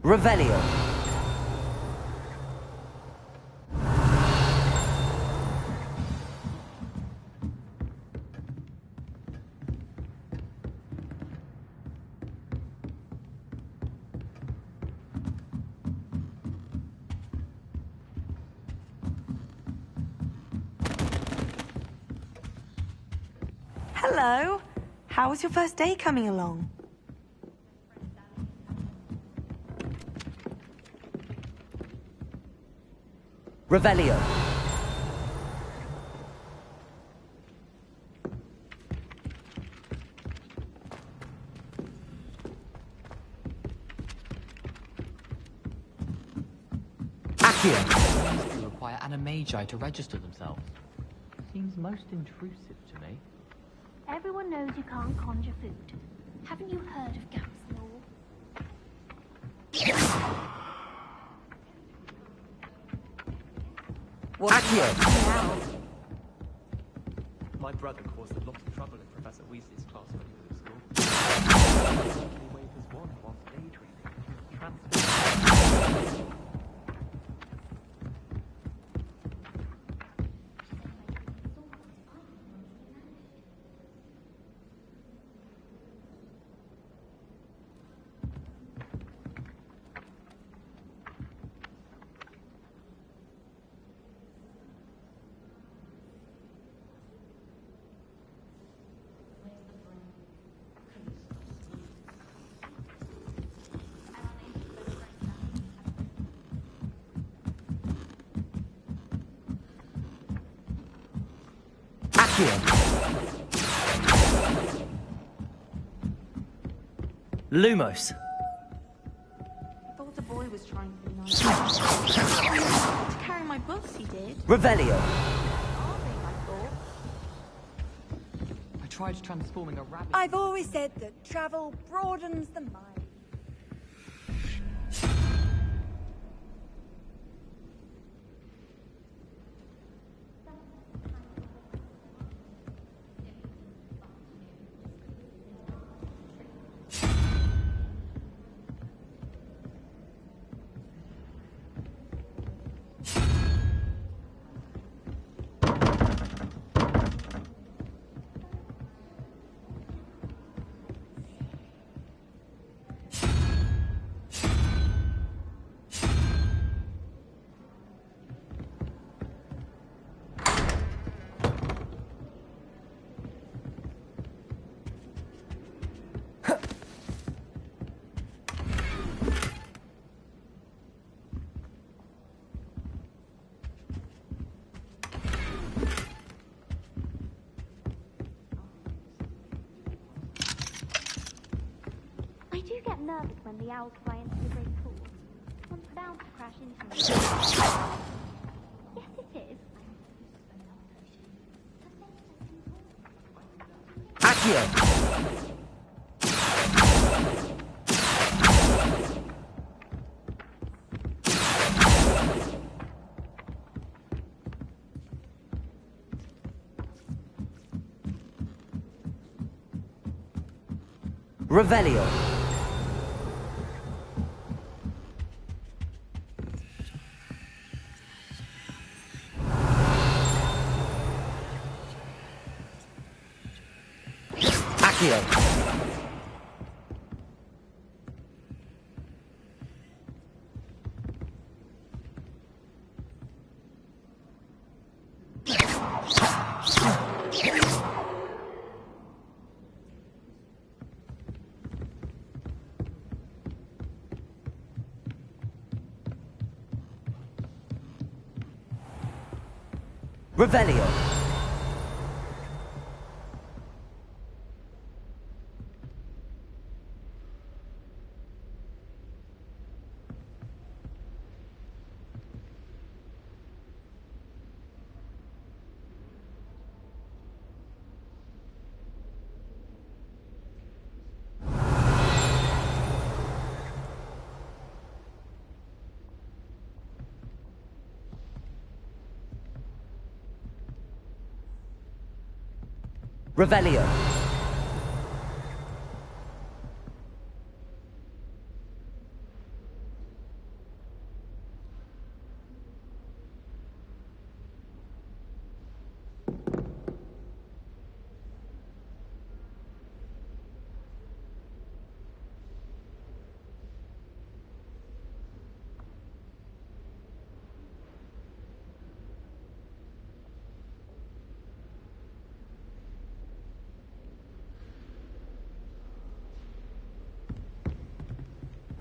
Revelio. Hello. How was your first day coming along? Revelio. Accio. They require animagi to register themselves. Seems most intrusive to me. Everyone knows you can't conjure food. Haven't you heard of Gamp's law? Accio. My brother caused a lot of trouble in Professor Weasley's class when he was at school. He waved his wand whilst daydreaming. Transformed. Accio. Lumos. I thought the boy was trying to be nice. To carry my books, he did. Revelio. Arming, I thought. I tried transforming a rabbit. I've always said that travel broadens the mind. I do get nervous when the owls fly into the great pool. One's bound to crash into me. Yes, it is. Accio. Revelio. Accio. Revelio. Revelio.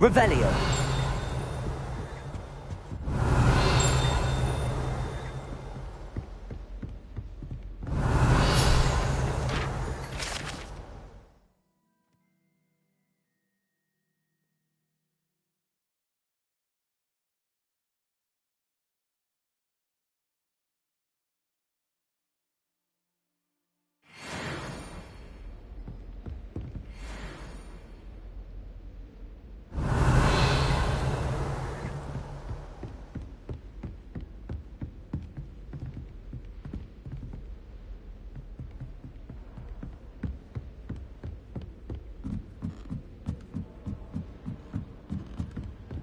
Revelio.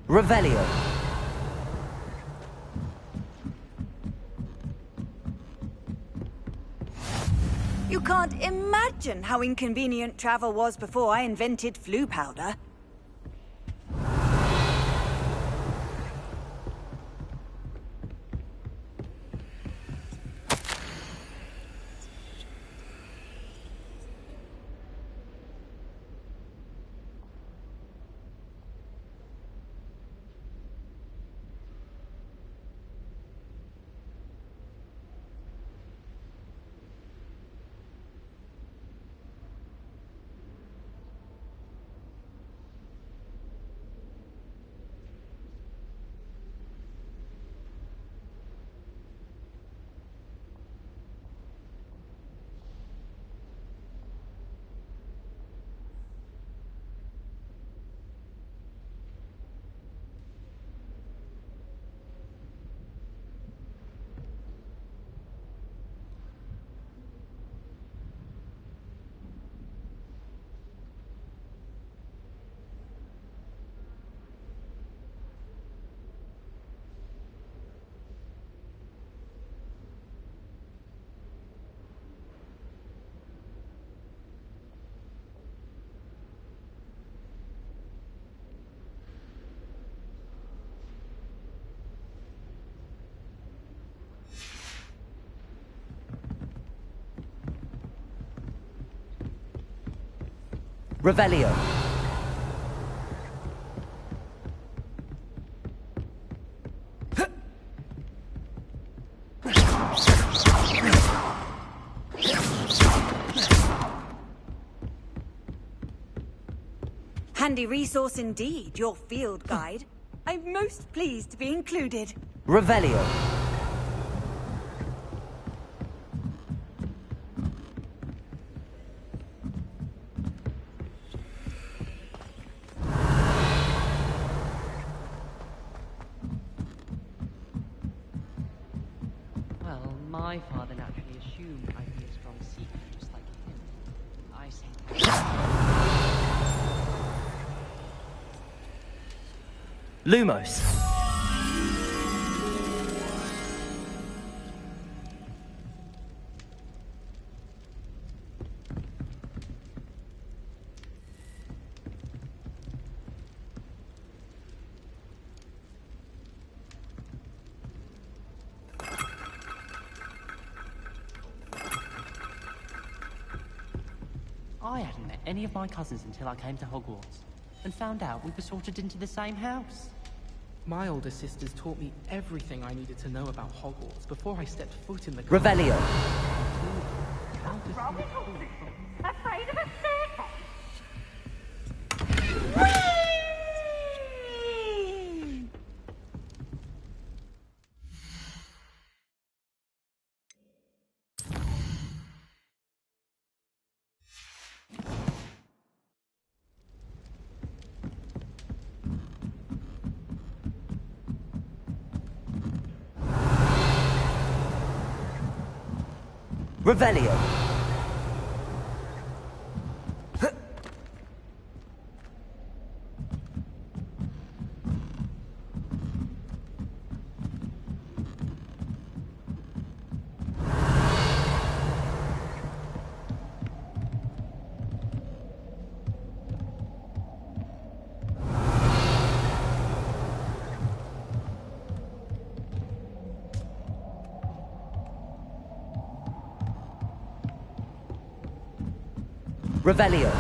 Revelio. You can't imagine how inconvenient travel was before I invented flu powder. Revelio. Handy resource indeed, your field guide. I'm most pleased to be included. Revelio. Well, my father naturally assumed I'd be a strong seeker just like him. I say Lumos. I hadn't met any of my cousins until I came to Hogwarts, and found out we were sorted into the same house. My older sisters taught me everything I needed to know about Hogwarts before I stepped foot in the Revelio. Afraid of a staircase? Revelio. Revelio.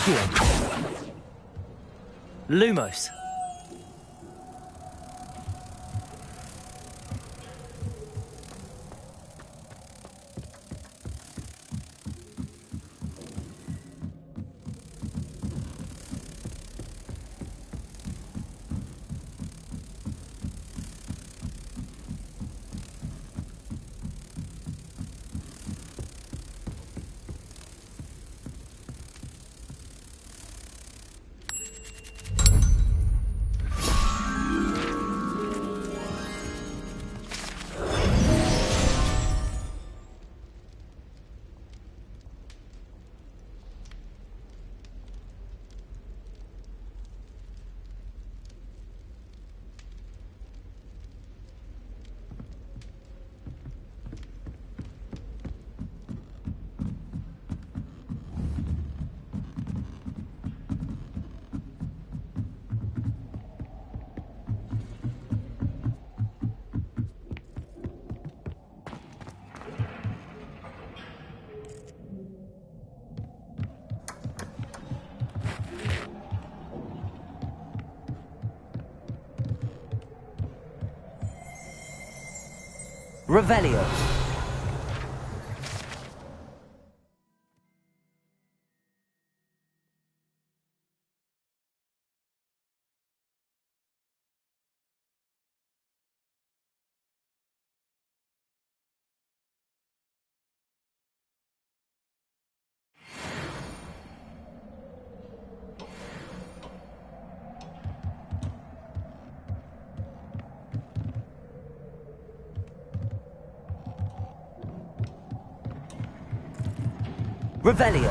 Accio. Lumos. Revelio. Revelio.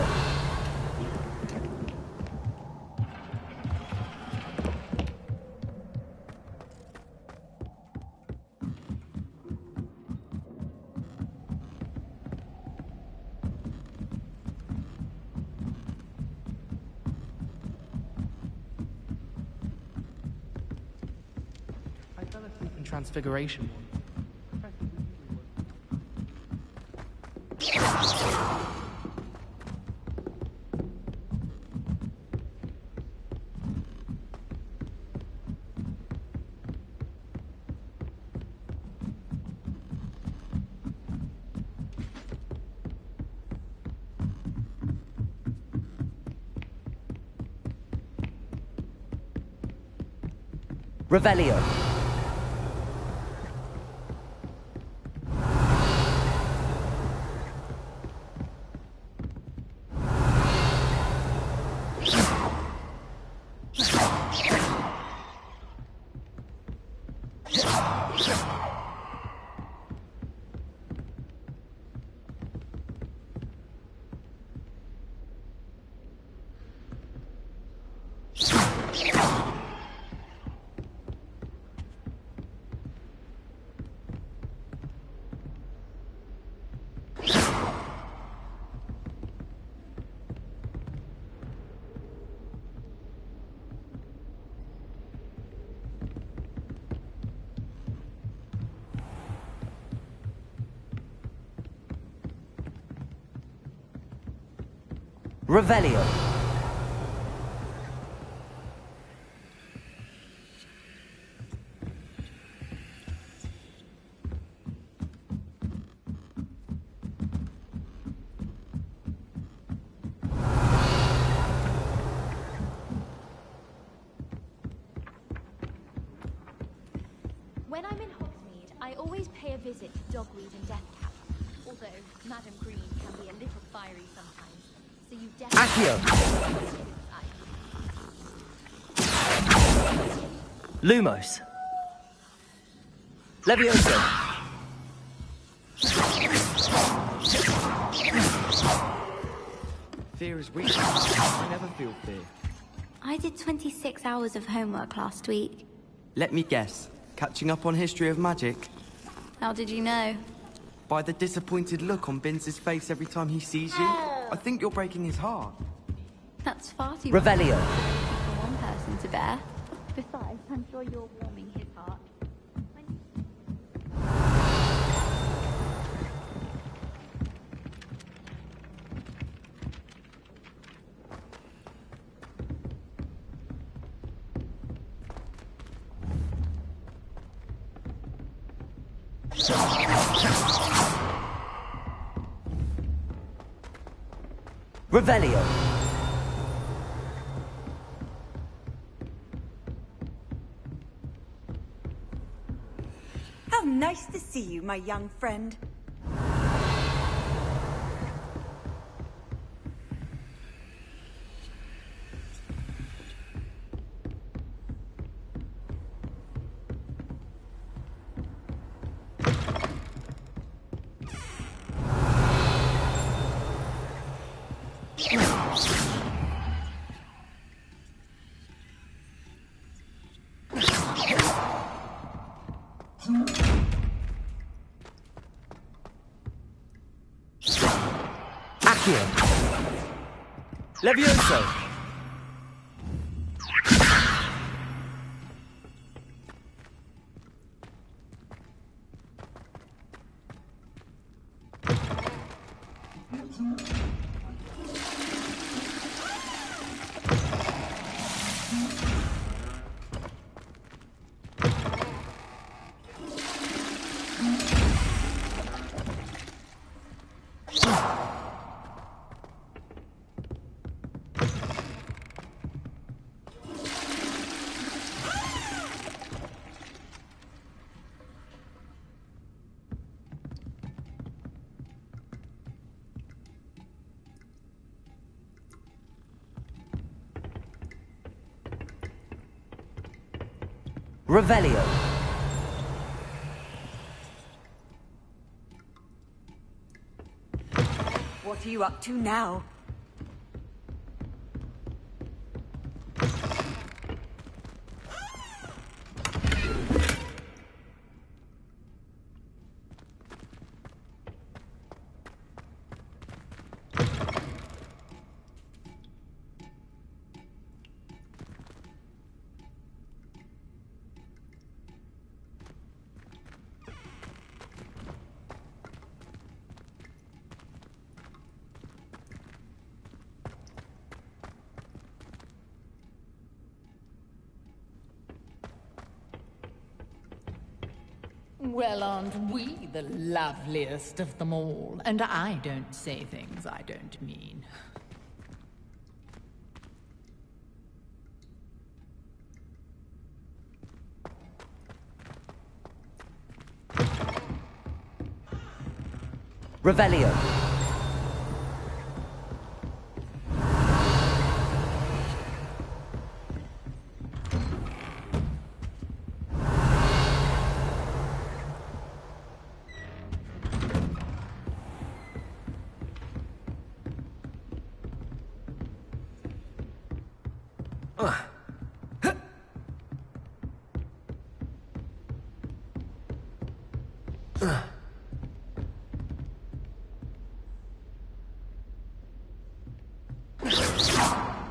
I fell asleep in Transfiguration once. Revelio. Revelio. When I'm in Hogsmeade, I always pay a visit to Dogweed and Deathcap. Although Madam Green can be a little fiery sometimes, so you Accio. Lumos. Levioso. Fear is weakness. I never feel fear. I did 26 hours of homework last week. Let me guess. Catching up on history of magic? How did you know? By the disappointed look on Binz's face every time he sees you. I think you're breaking his heart. That's far too Revelio. for one person to bear. Besides, I'm sure you're warming his heart. Revelio. How nice to see you, my young friend. Accio. Levioso. Revelio. What are you up to now? Well, aren't we the loveliest of them all? And I don't say things I don't mean. Revelio.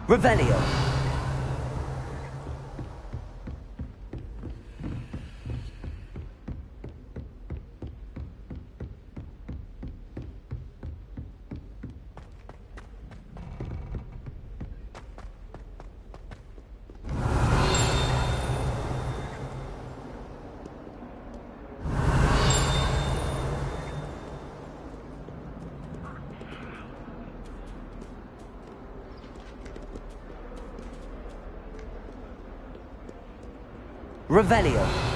Revelio. Revelio.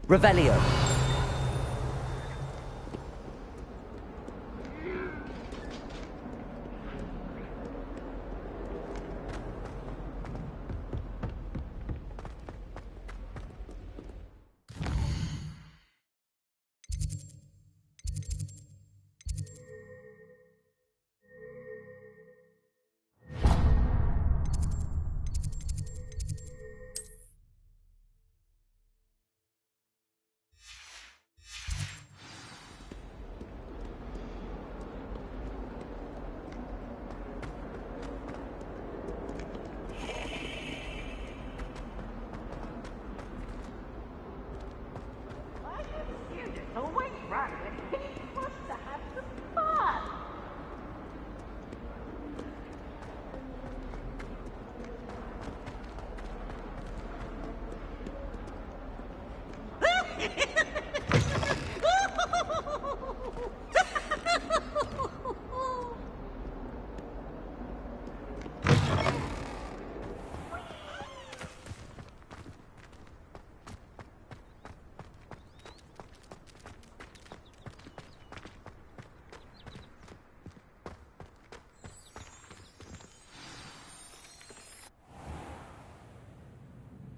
Revelio.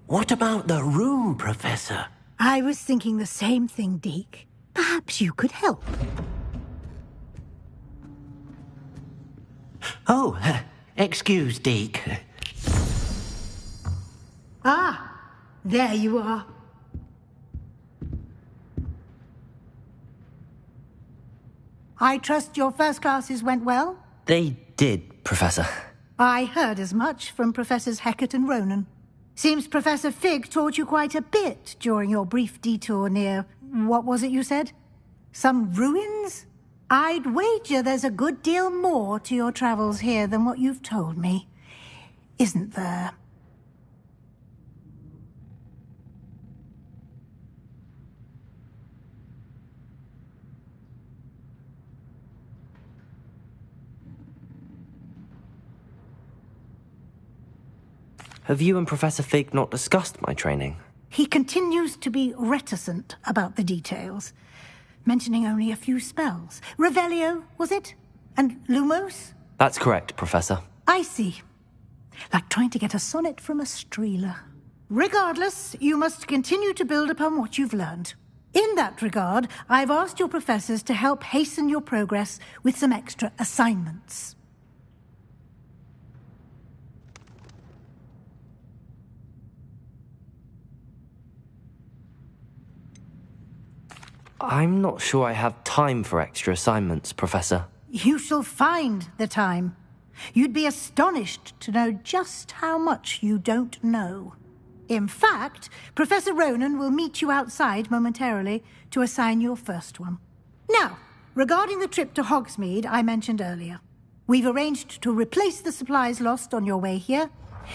What about the room, Professor? I was thinking the same thing, Deke. Perhaps you could help. Oh, excuse, Deke. Ah, there you are. I trust your first classes went well? They did, Professor. I heard as much from Professors Hecat and Ronan. Seems Professor Fig taught you quite a bit during your brief detour near... what was it you said? Some ruins? I'd wager there's a good deal more to your travels here than what you've told me. Isn't there? Have you and Professor Fig not discussed my training? He continues to be reticent about the details, mentioning only a few spells. Revelio, was it? And Lumos? That's correct, Professor. I see. Like trying to get a sonnet from a streeler. Regardless, you must continue to build upon what you've learned. In that regard, I've asked your professors to help hasten your progress with some extra assignments. I'm not sure I have time for extra assignments, Professor. You shall find the time. You'd be astonished to know just how much you don't know. In fact, Professor Ronan will meet you outside momentarily to assign your first one. Now, regarding the trip to Hogsmeade I mentioned earlier, we've arranged to replace the supplies lost on your way here,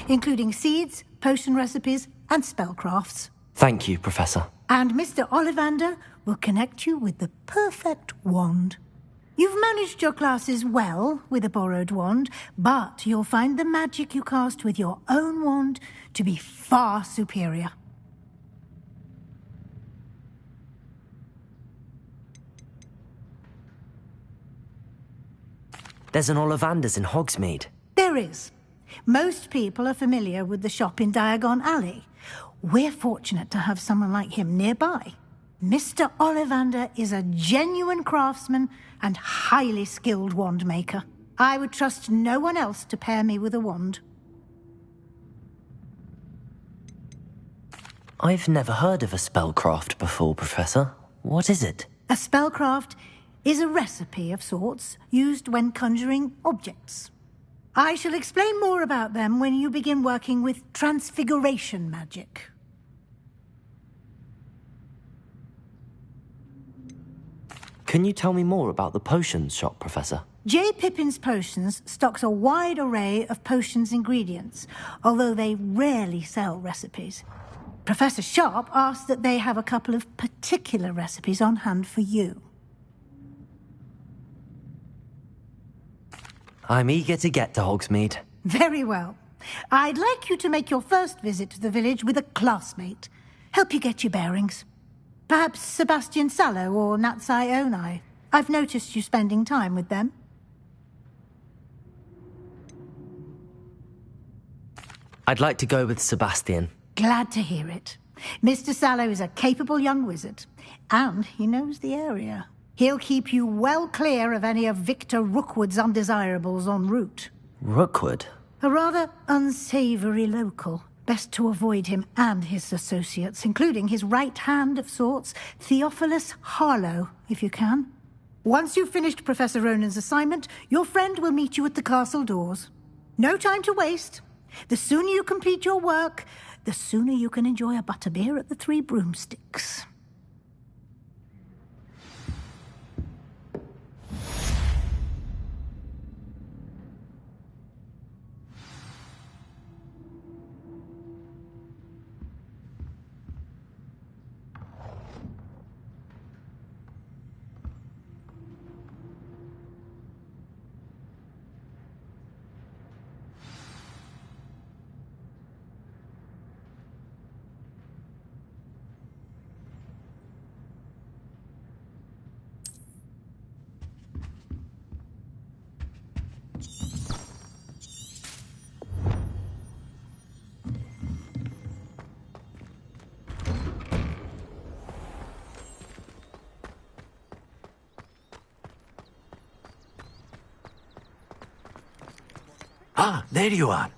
including seeds, potion recipes, and spellcrafts. Thank you, Professor. And Mr. Ollivander will connect you with the perfect wand. You've managed your classes well with a borrowed wand, but you'll find the magic you cast with your own wand to be far superior. There's an Ollivander's in Hogsmeade. There is. Most people are familiar with the shop in Diagon Alley. We're fortunate to have someone like him nearby. Mr. Ollivander is a genuine craftsman and highly skilled wand maker. I would trust no one else to pair me with a wand. I've never heard of a spellcraft before, Professor. What is it? A spellcraft is a recipe of sorts used when conjuring objects. I shall explain more about them when you begin working with transfiguration magic. Can you tell me more about the potions shop, Professor? J. Pippin's Potions stocks a wide array of potions ingredients, although they rarely sell recipes. Professor Sharp asked that they have a couple of particular recipes on hand for you. I'm eager to get to Hogsmeade. Very well. I'd like you to make your first visit to the village with a classmate. Help you get your bearings. Perhaps Sebastian Sallow or Natsai Onai. I've noticed you spending time with them. I'd like to go with Sebastian. Glad to hear it. Mr. Sallow is a capable young wizard, and he knows the area. He'll keep you well clear of any of Victor Rookwood's undesirables en route. Rookwood? A rather unsavory local. Best to avoid him and his associates, including his right hand of sorts, Theophilus Harlow, if you can. Once you've finished Professor Ronan's assignment, your friend will meet you at the castle doors. No time to waste. The sooner you complete your work, the sooner you can enjoy a butterbeer at the Three Broomsticks. Ah, there you are.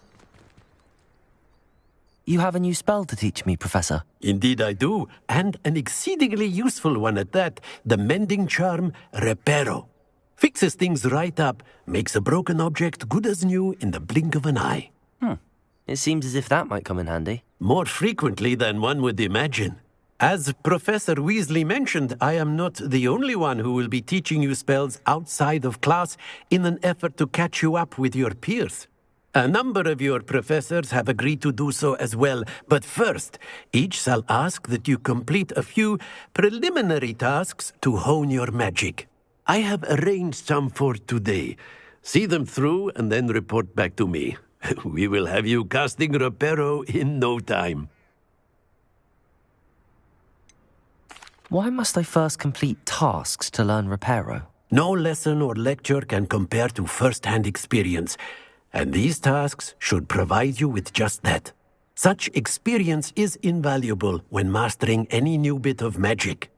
You have a new spell to teach me, Professor. Indeed I do, and an exceedingly useful one at that. The mending charm, Reparo. Fixes things right up, makes a broken object good as new in the blink of an eye. It seems as if that might come in handy. More frequently than one would imagine. As Professor Weasley mentioned, I am not the only one who will be teaching you spells outside of class in an effort to catch you up with your peers. A number of your professors have agreed to do so as well, but first, each shall ask that you complete a few preliminary tasks to hone your magic. I have arranged some for today. See them through and then report back to me. We will have you casting Reparo in no time. Why must I first complete tasks to learn Reparo? No lesson or lecture can compare to first-hand experience, and these tasks should provide you with just that. Such experience is invaluable when mastering any new bit of magic.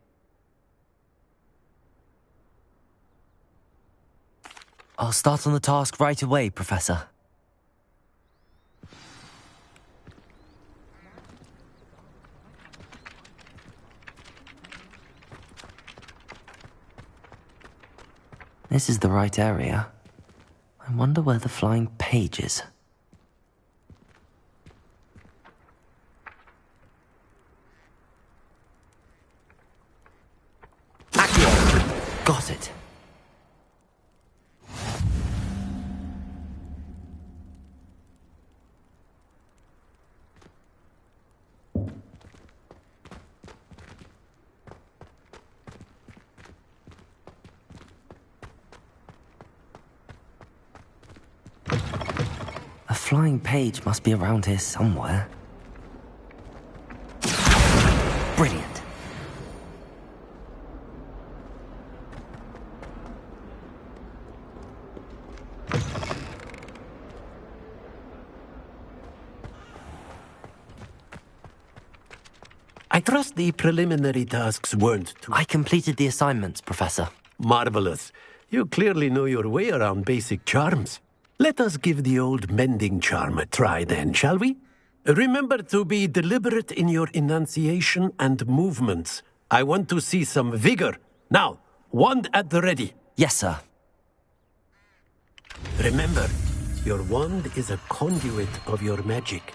I'll start on the task right away, Professor. This is the right area. I wonder where the flying page is. Accio! Got it. A flying page must be around here somewhere. Brilliant. I trust the preliminary tasks weren't too... I completed the assignments, Professor. Marvelous. You clearly know your way around basic charms. Let us give the old mending charm a try then, shall we? Remember to be deliberate in your enunciation and movements. I want to see some vigor. Now, wand at the ready. Yes, sir. Remember, your wand is a conduit of your magic.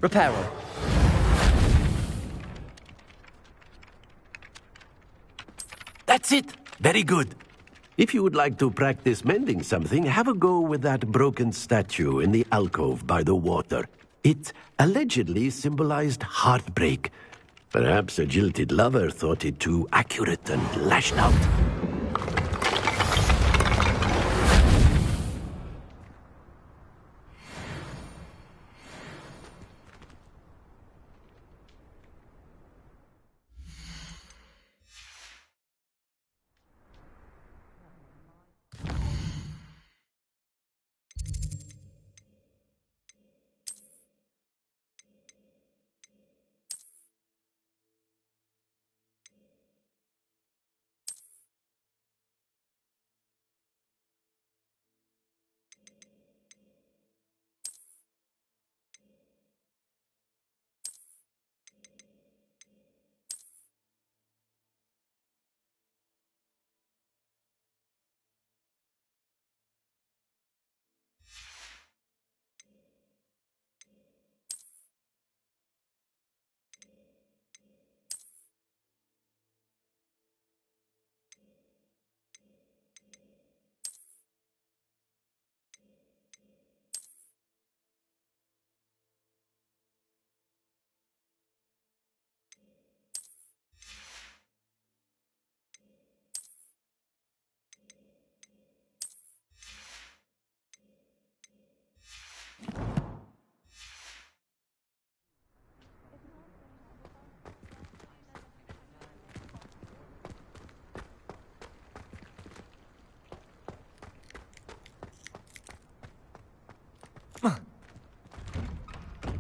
Reparo. That's it! Very good. If you would like to practice mending something, have a go with that broken statue in the alcove by the water. It allegedly symbolized heartbreak. Perhaps a jilted lover thought it too accurate and lashed out.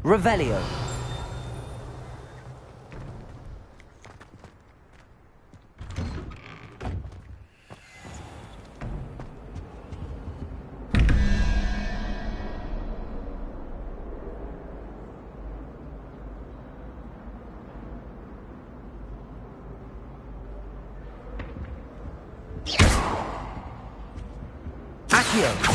Revelio. Accio.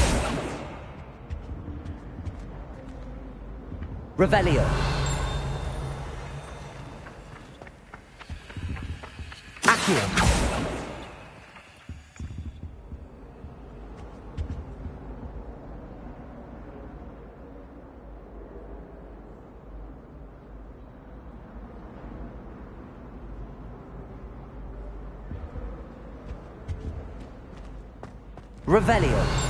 Revelio. Accio. Revelio.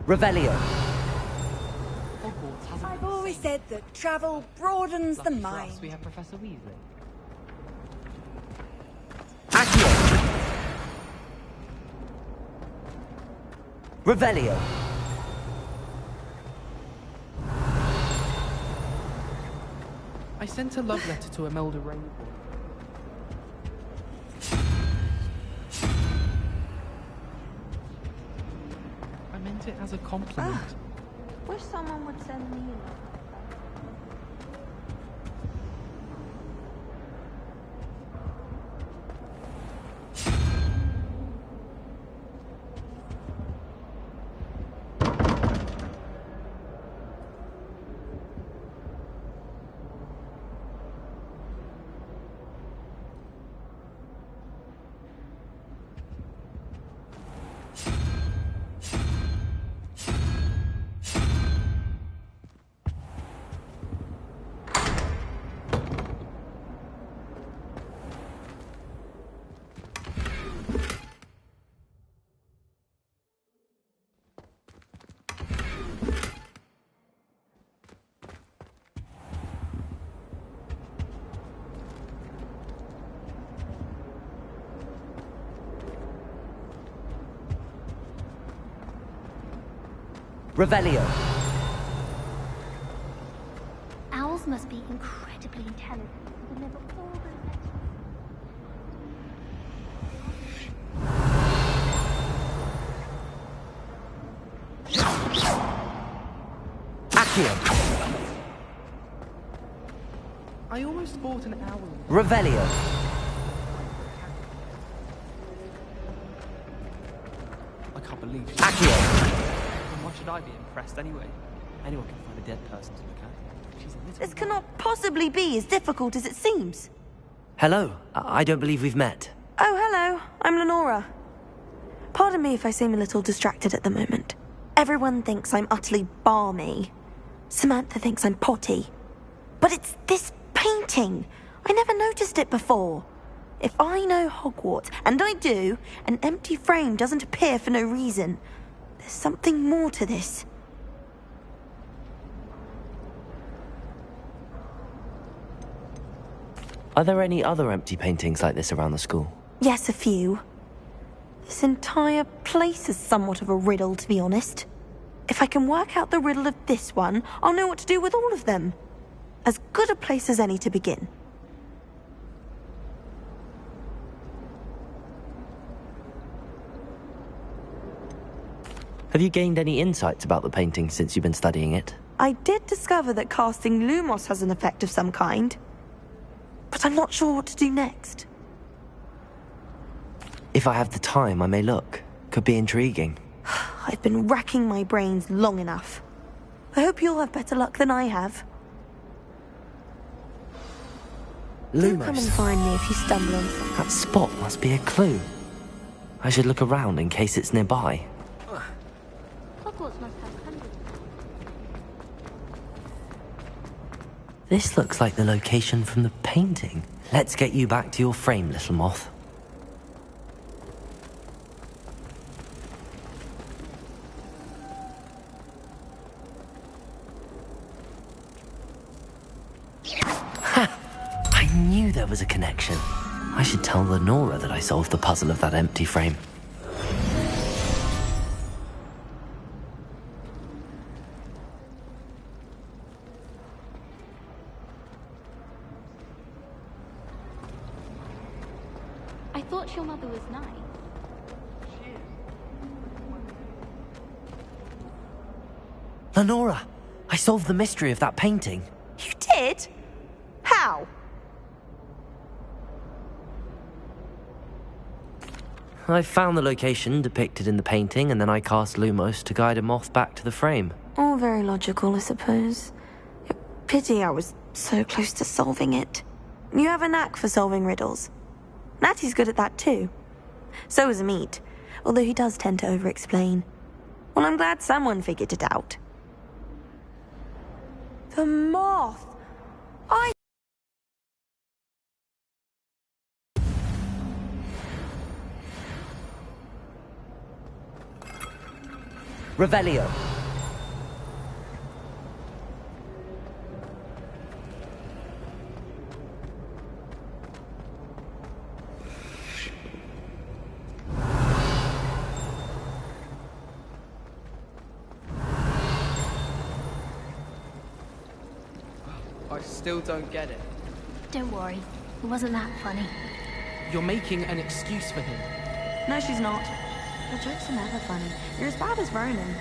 Revelio. Hogwarts has I've always said that travel broadens the Lucky for us, mind. we have Professor Weasley. Accio. Revelio. I sent a love letter to Imelda Rainbow. I meant it as a compliment. Wish someone would send me a Revelio. Owls must be incredibly intelligent to deliver all those Accio. I almost bought an owl. Revelio. I can't believe she... Accio. Why should I be impressed anyway? Anyone can find a dead person to look at. She's a little... This cannot possibly be as difficult as it seems. Hello. I don't believe we've met. Oh, hello. I'm Lenora. Pardon me if I seem a little distracted at the moment. Everyone thinks I'm utterly balmy. Samantha thinks I'm potty. But it's this painting. I never noticed it before. If I know Hogwarts, and I do, an empty frame doesn't appear for no reason. There's something more to this. Are there any other empty paintings like this around the school? Yes, a few. This entire place is somewhat of a riddle, to be honest. If I can work out the riddle of this one, I'll know what to do with all of them. As good a place as any to begin. Have you gained any insights about the painting since you've been studying it? I did discover that casting Lumos has an effect of some kind. But I'm not sure what to do next. If I have the time, I may look. Could be intriguing. I've been racking my brains long enough. I hope you'll have better luck than I have. Do come and Lumos. find me if you stumble on something. That spot must be a clue. I should look around in case it's nearby. Hogwarts must have hundreds. This looks like the location from the painting. Let's get you back to your frame, little moth. Ha! I knew there was a connection. I should tell Lenora that I solved the puzzle of that empty frame. I thought your mother was nice. Lenora, I solved the mystery of that painting. You did? How? I found the location depicted in the painting, and then I cast Lumos to guide a moth back to the frame. All very logical, I suppose. Pity I was so close to solving it. You have a knack for solving riddles. Natty's good at that too. So is Meat, although he does tend to over-explain. Well, I'm glad someone figured it out. The moth! Revelio. I still don't get it. Don't worry, it wasn't that funny. You're making an excuse for him. No, she's not. Your jokes are never funny. You're as bad as Ronan.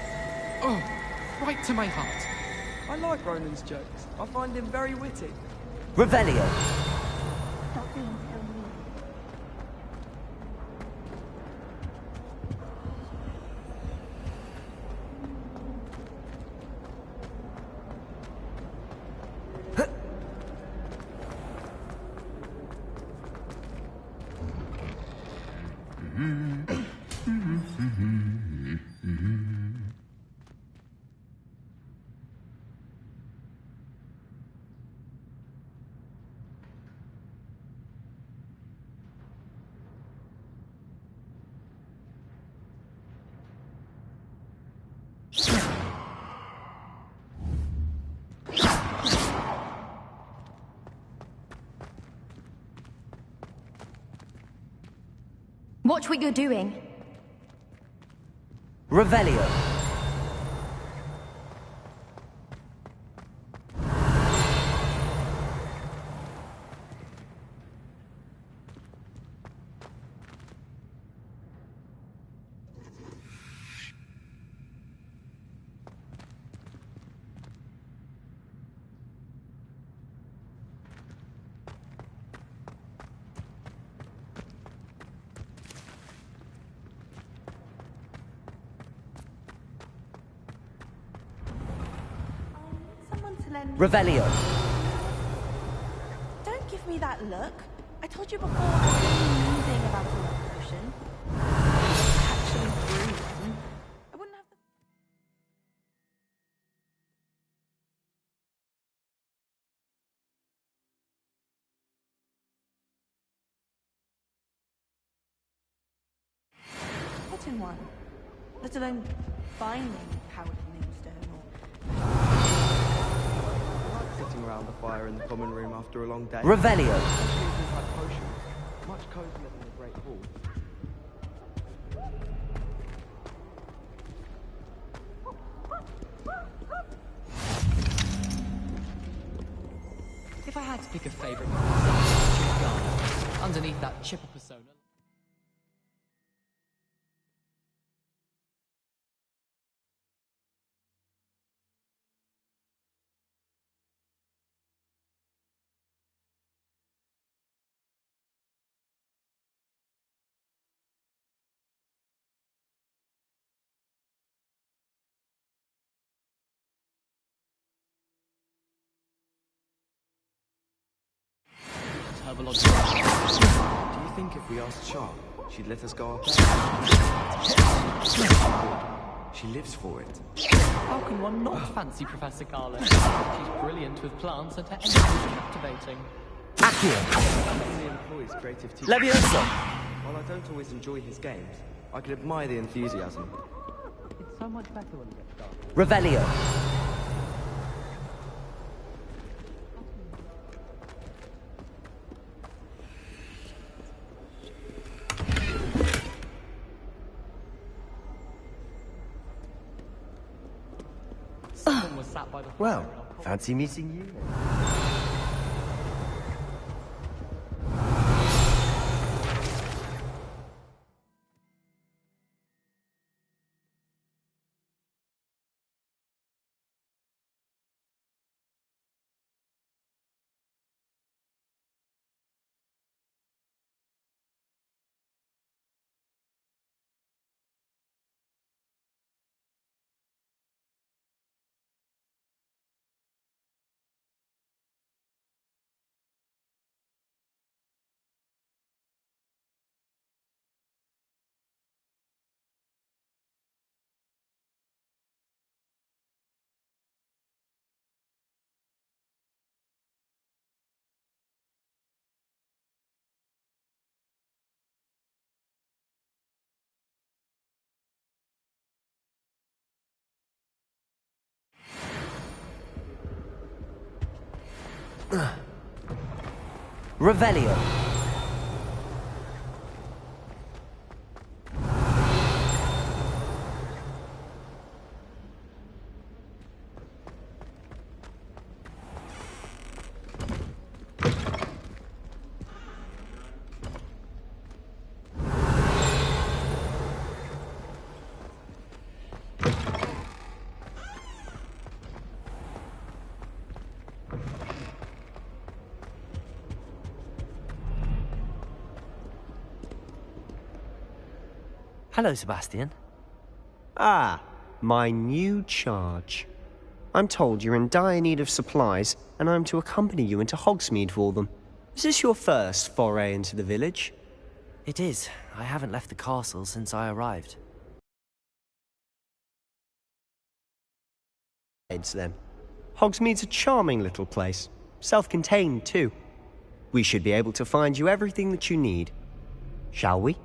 Oh, right to my heart. I like Ronan's jokes. I find him very witty. Revelio. Stop being so mean. Watch what you're doing. Revelio. Revelio. Don't give me that look. I told you before I didn't know anything about a love potion. Actually brew one. I wouldn't have the... Put in one. Let alone finding powdered moonstone or... Sitting around the fire in the common room after a long day. Revelio. Especially things like potions. Much cozier than the Great Hall. If I had to pick a favourite underneath that chipper persona. Do you think if we asked Sharp, she'd let us go up there? She lives for it. How can one not fancy Professor Carlo? She's brilliant with plants and her energy is captivating. He only employs creative teachers. Leviosa! While I don't always enjoy his games, I can admire the enthusiasm. It's so much better when it gets dark. Revelio! Someone was sat by the Well, fancy meeting you. Revelio! Hello, Sebastian. Ah, my new charge. I'm told you're in dire need of supplies, and I'm to accompany you into Hogsmeade for them. Is this your first foray into the village? It is. I haven't left the castle since I arrived. Heads then. Hogsmeade's a charming little place. Self-contained, too. We should be able to find you everything that you need. Shall we?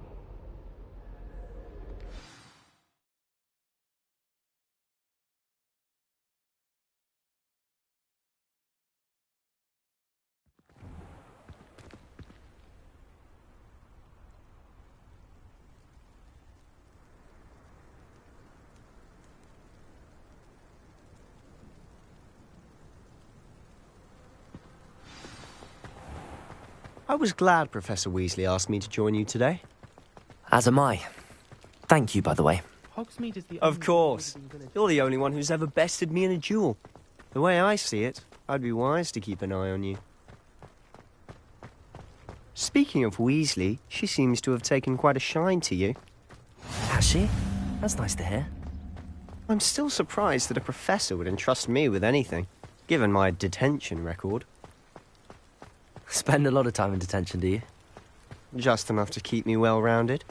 I was glad Professor Weasley asked me to join you today. As am I. Thank you, by the way. Hogsmeade is the Of course. You're the only one who's ever bested me in a duel. The way I see it, I'd be wise to keep an eye on you. Speaking of Weasley, she seems to have taken quite a shine to you. Has she? That's nice to hear. I'm still surprised that a professor would entrust me with anything, given my detention record. Spend a lot of time in detention, do you? Just enough to keep me well-rounded.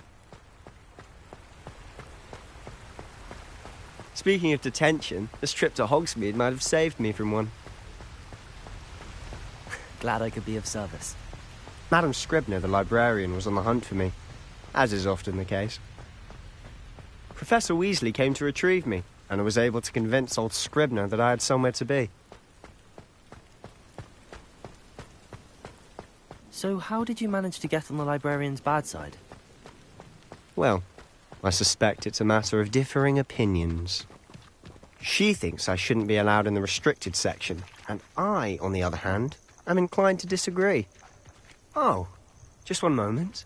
Speaking of detention, this trip to Hogsmeade might have saved me from one. Glad I could be of service. Madam Scribner, the librarian, was on the hunt for me, as is often the case. Professor Weasley came to retrieve me, and I was able to convince old Scribner that I had somewhere to be. So how did you manage to get on the librarian's bad side? Well, I suspect it's a matter of differing opinions. She thinks I shouldn't be allowed in the restricted section, and I, on the other hand, am inclined to disagree. Oh, just one moment.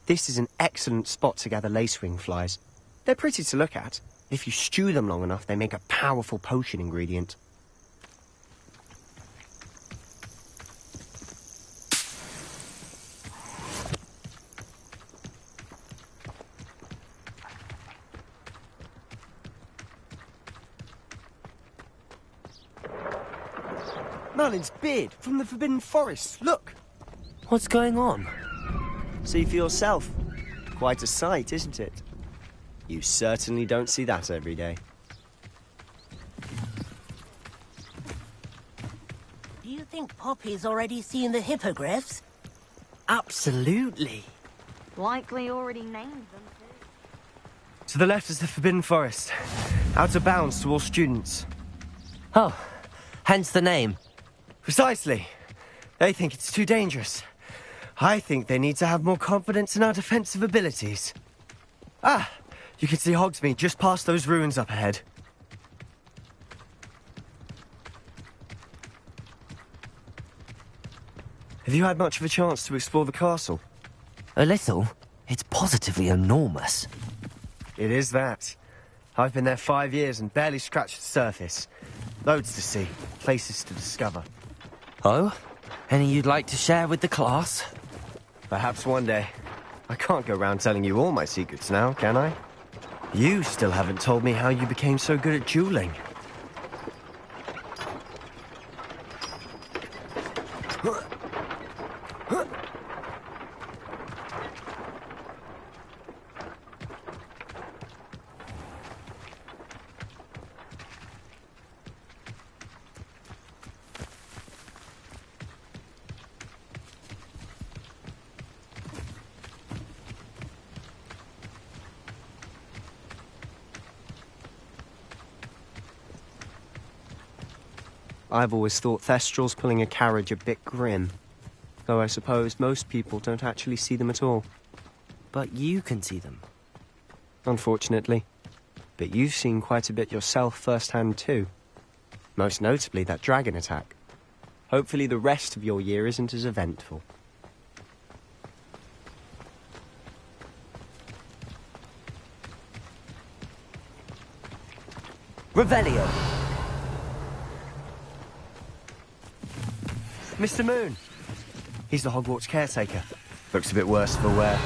This is an excellent spot to gather lacewing flies. They're pretty to look at. If you stew them long enough, they make a powerful potion ingredient. Merlin's beard from the Forbidden Forest. Look! What's going on? See for yourself. Quite a sight, isn't it? You certainly don't see that every day. Do you think Poppy's already seen the hippogriffs? Absolutely. Likely already named them too. To the left is the Forbidden Forest. Out of bounds to all students. Oh, hence the name. Precisely. They think it's too dangerous. I think they need to have more confidence in our defensive abilities. Ah, you can see Hogsmeade just past those ruins up ahead. Have you had much of a chance to explore the castle? A little. It's positively enormous. It is that. I've been there 5 years and barely scratched the surface. Loads to see, places to discover. Oh? Any you'd like to share with the class? Perhaps one day. I can't go round telling you all my secrets now, can I? You still haven't told me how you became so good at dueling. I've always thought Thestrals pulling a carriage a bit grim. Though I suppose most people don't actually see them at all. But you can see them. Unfortunately. But you've seen quite a bit yourself firsthand too. Most notably that dragon attack. Hopefully the rest of your year isn't as eventful. Revelio! Mr. Moon! He's the Hogwarts caretaker. Looks a bit worse for wear.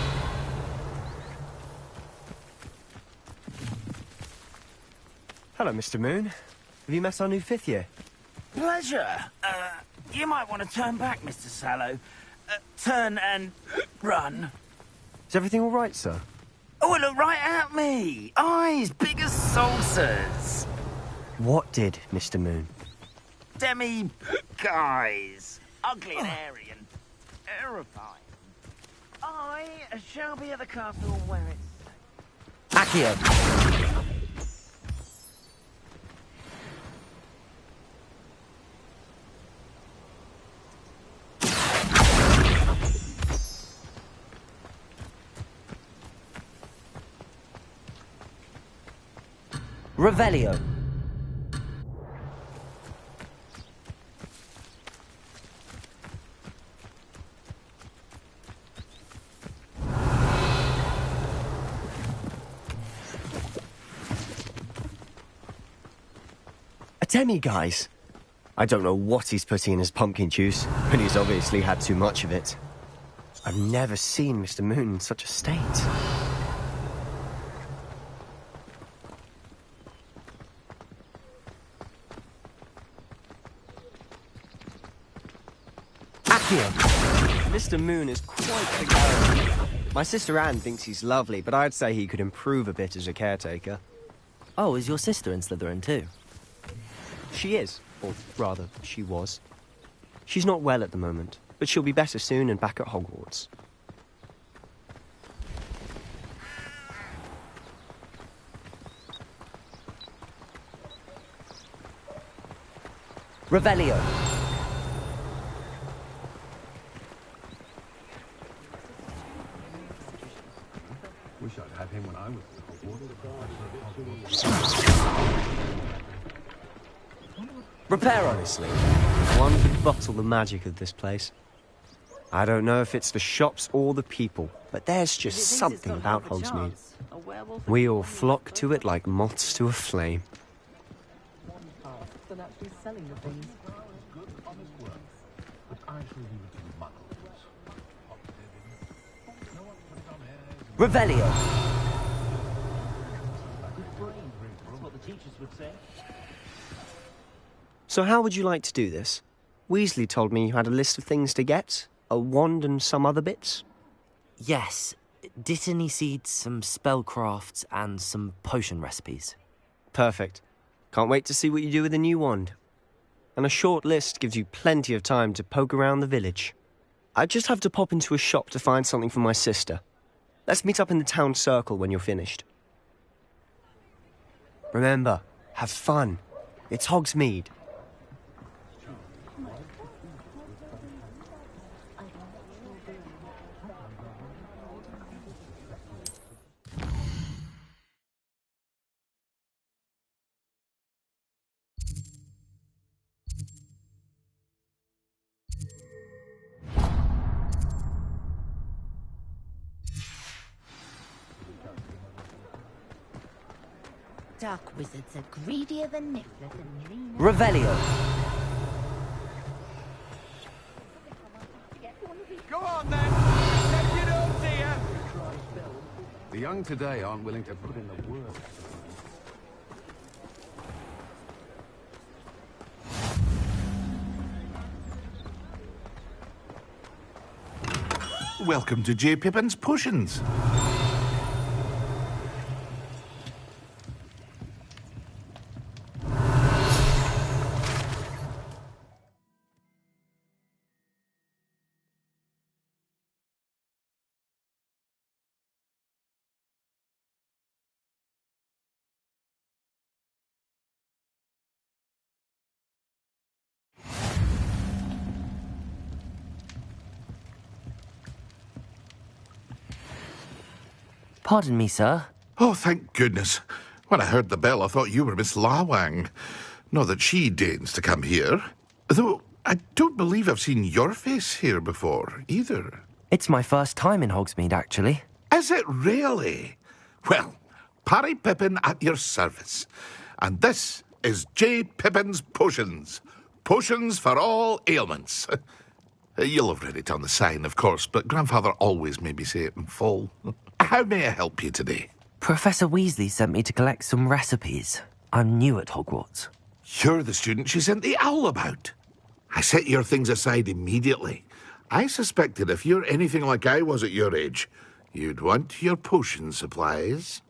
Hello, Mr. Moon. Have you met our new 5th year? Pleasure. You might want to turn back, Mr. Sallow. Turn and run. Is everything all right, sir? Oh, look right at me. Eyes big as saucers. What did, Mr. Moon? Demi guys. Ugly and hairy and terrifying. I shall be at the castle where it's Accio! Revelio. Demi, guys. I don't know what he's putting in his pumpkin juice, but he's obviously had too much of it. I've never seen Mr. Moon in such a state. Accio! Mr. Moon is quite the character. My sister Anne thinks he's lovely, but I'd say he could improve a bit as a caretaker. Oh, is your sister in Slytherin too? She is, or rather, she was. She's not well at the moment, but she'll be better soon and back at Hogwarts. Revelio. Wish I'd had him when I was at Hogwarts. Repair honestly. One could bottle the magic of this place. I don't know if it's the shops or the people, but there's just something about Hogsmeade. We all flock to it like moths to a flame. Than actually selling the things. Revelio. That's what the teachers would say. So how would you like to do this? Weasley told me you had a list of things to get. A wand and some other bits. Yes, Dittany seeds, some spellcrafts, and some potion recipes. Perfect. Can't wait to see what you do with the new wand. And a short list gives you plenty of time to poke around the village. I just have to pop into a shop to find something for my sister. Let's meet up in the town circle when you're finished. Remember, have fun. It's Hogsmeade. Dark wizards are greedier than Niffler and meaner. Revelio. Go on then! Take it home, dear! The young today aren't willing to put in the work. Welcome to J. Pippin's Potions. Pardon me, sir. Oh, thank goodness. When I heard the bell, I thought you were Miss Lawang. Not that she deigns to come here. Though I don't believe I've seen your face here before, either. It's my first time in Hogsmeade, actually. Is it really? Well, Parry Pippin at your service. And this is J. Pippin's Potions. Potions for all ailments. You'll have read it on the sign, of course, but Grandfather always made me say it in full. How may I help you today? Professor Weasley sent me to collect some recipes. I'm new at Hogwarts. You're the student she sent the owl about. I set your things aside immediately. I suspected if you're anything like I was at your age, you'd want your potion supplies.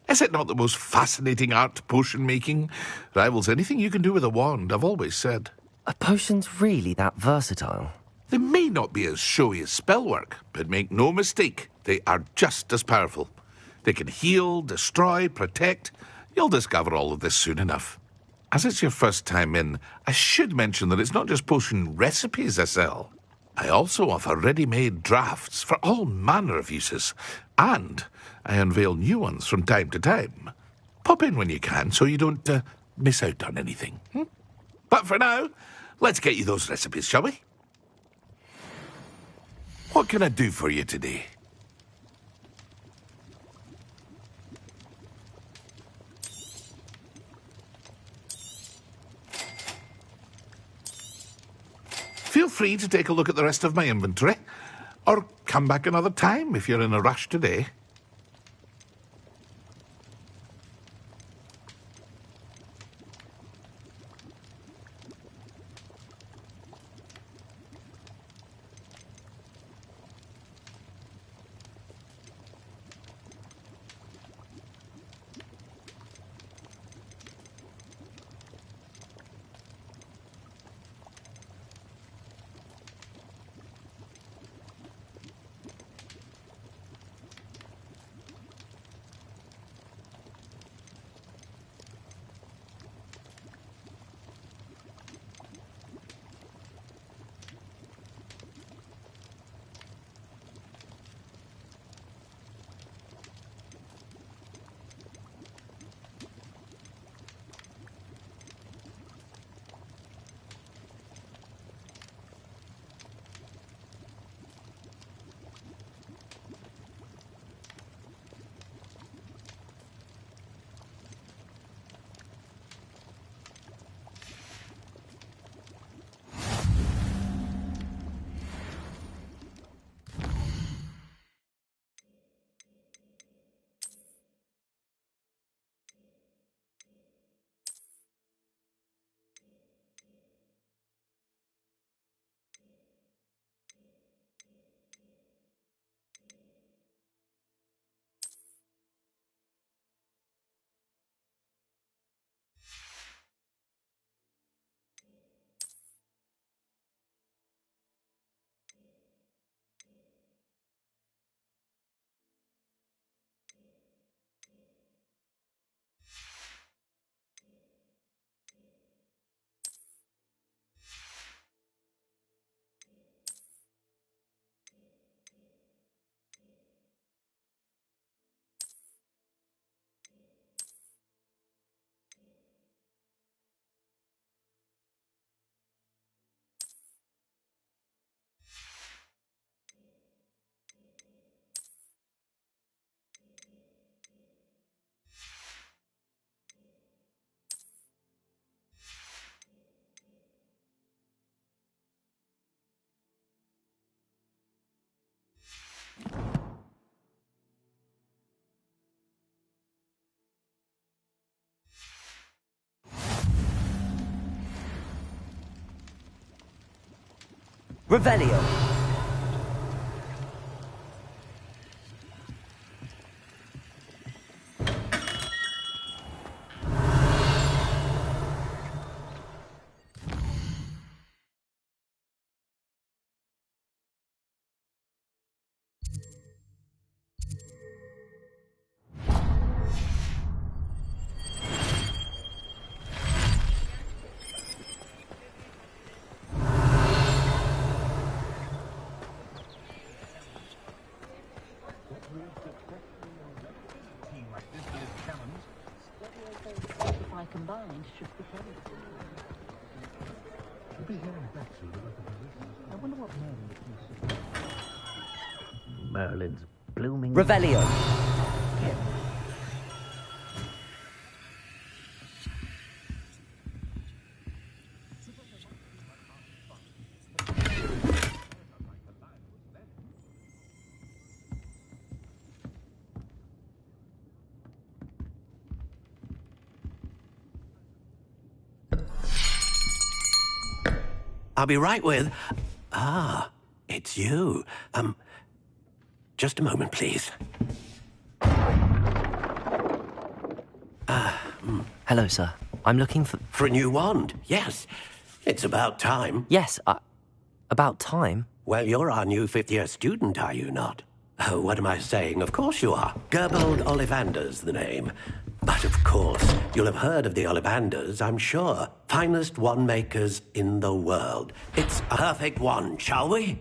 Is it not the most fascinating art, potion making? Rivals anything you can do with a wand, I've always said. Are potions really that versatile? They may not be as showy as spellwork, but make no mistake, they are just as powerful. They can heal, destroy, protect. You'll discover all of this soon enough. As it's your first time in, I should mention that it's not just potion recipes I sell. I also offer ready-made drafts for all manner of uses, and I unveil new ones from time to time. Pop in when you can so you don't miss out on anything. But for now, let's get you those recipes, shall we? What can I do for you today? Feel free to take a look at the rest of my inventory, or come back another time if you're in a rush today. Revelio. Combined should be I wonder what Merlin's blooming... Revelio. I'll be right with... Ah, it's you. Just a moment, please. Hello, sir. I'm looking for... For a new wand, yes. It's about time. Yes, about time? Well, you're our new fifth-year student, are you not? Oh, what am I saying? Of course you are. Gerbold Ollivander's the name. But of course, you'll have heard of the Ollivanders, I'm sure. Finest wand makers in the world. It's a perfect wand, shall we?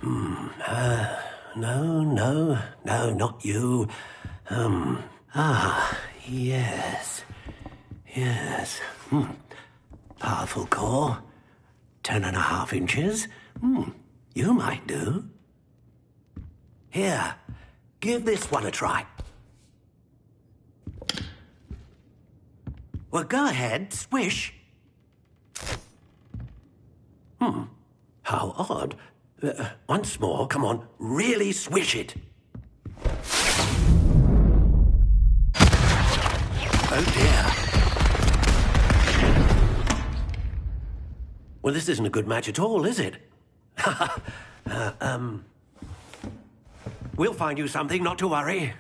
No, not you. Yes. Powerful core. 10.5 inches. You might do. Here, give this one a try. Well, go ahead, swish. How odd. Once more, come on, really swish it. Oh dear. Well, this isn't a good match at all, is it? We'll find you something, not to worry.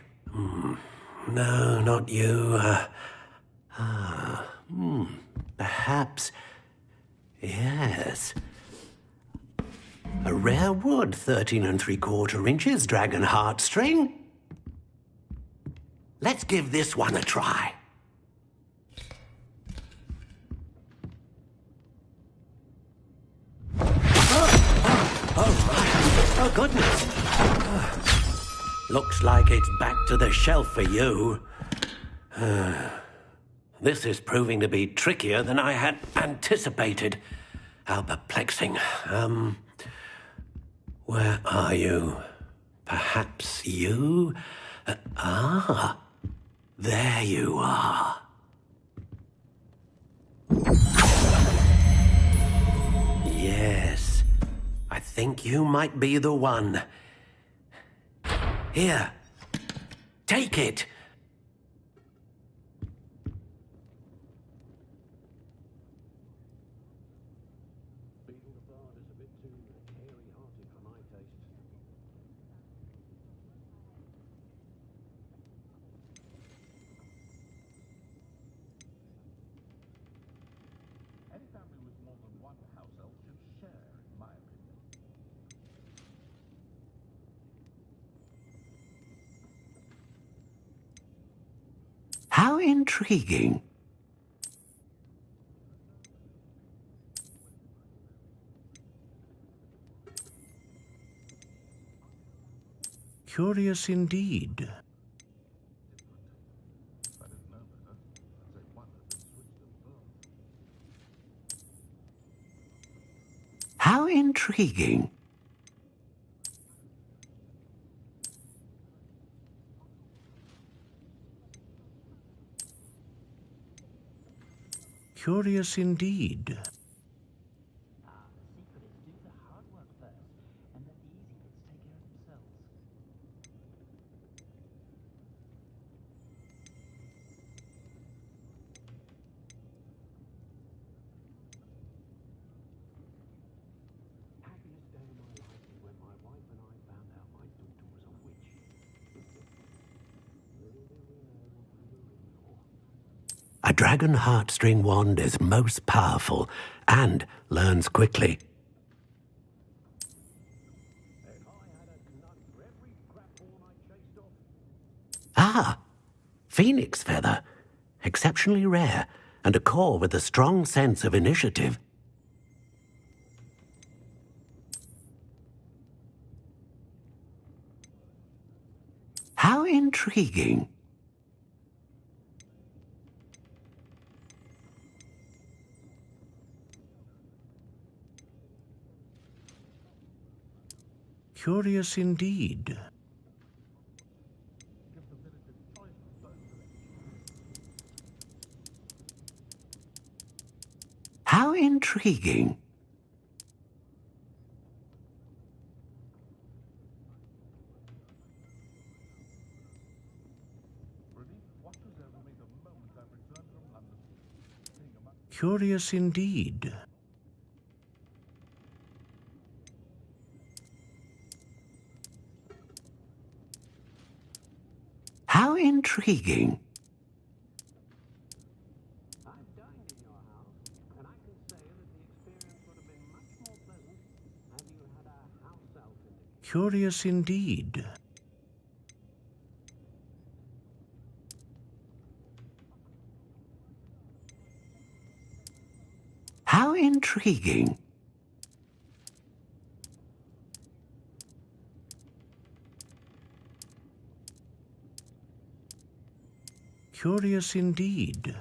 No, not you. Perhaps. Yes. A rare wood, 13 3/4 inches, dragon heartstring. Let's give this one a try. Oh, goodness. Looks like it's back to the shelf for you. This is proving to be trickier than I had anticipated. How perplexing. Where are you? Perhaps you? There you are. Yes, I think you might be the one. Here, take it. How intriguing. Curious indeed. How intriguing. Curious indeed. A dragon heartstring wand is most powerful and learns quickly. Ah, phoenix feather. Exceptionally rare, and a core with a strong sense of initiative. How intriguing. Curious indeed. How intriguing. Curious indeed. How intriguing. Curious indeed. How intriguing. Curious indeed.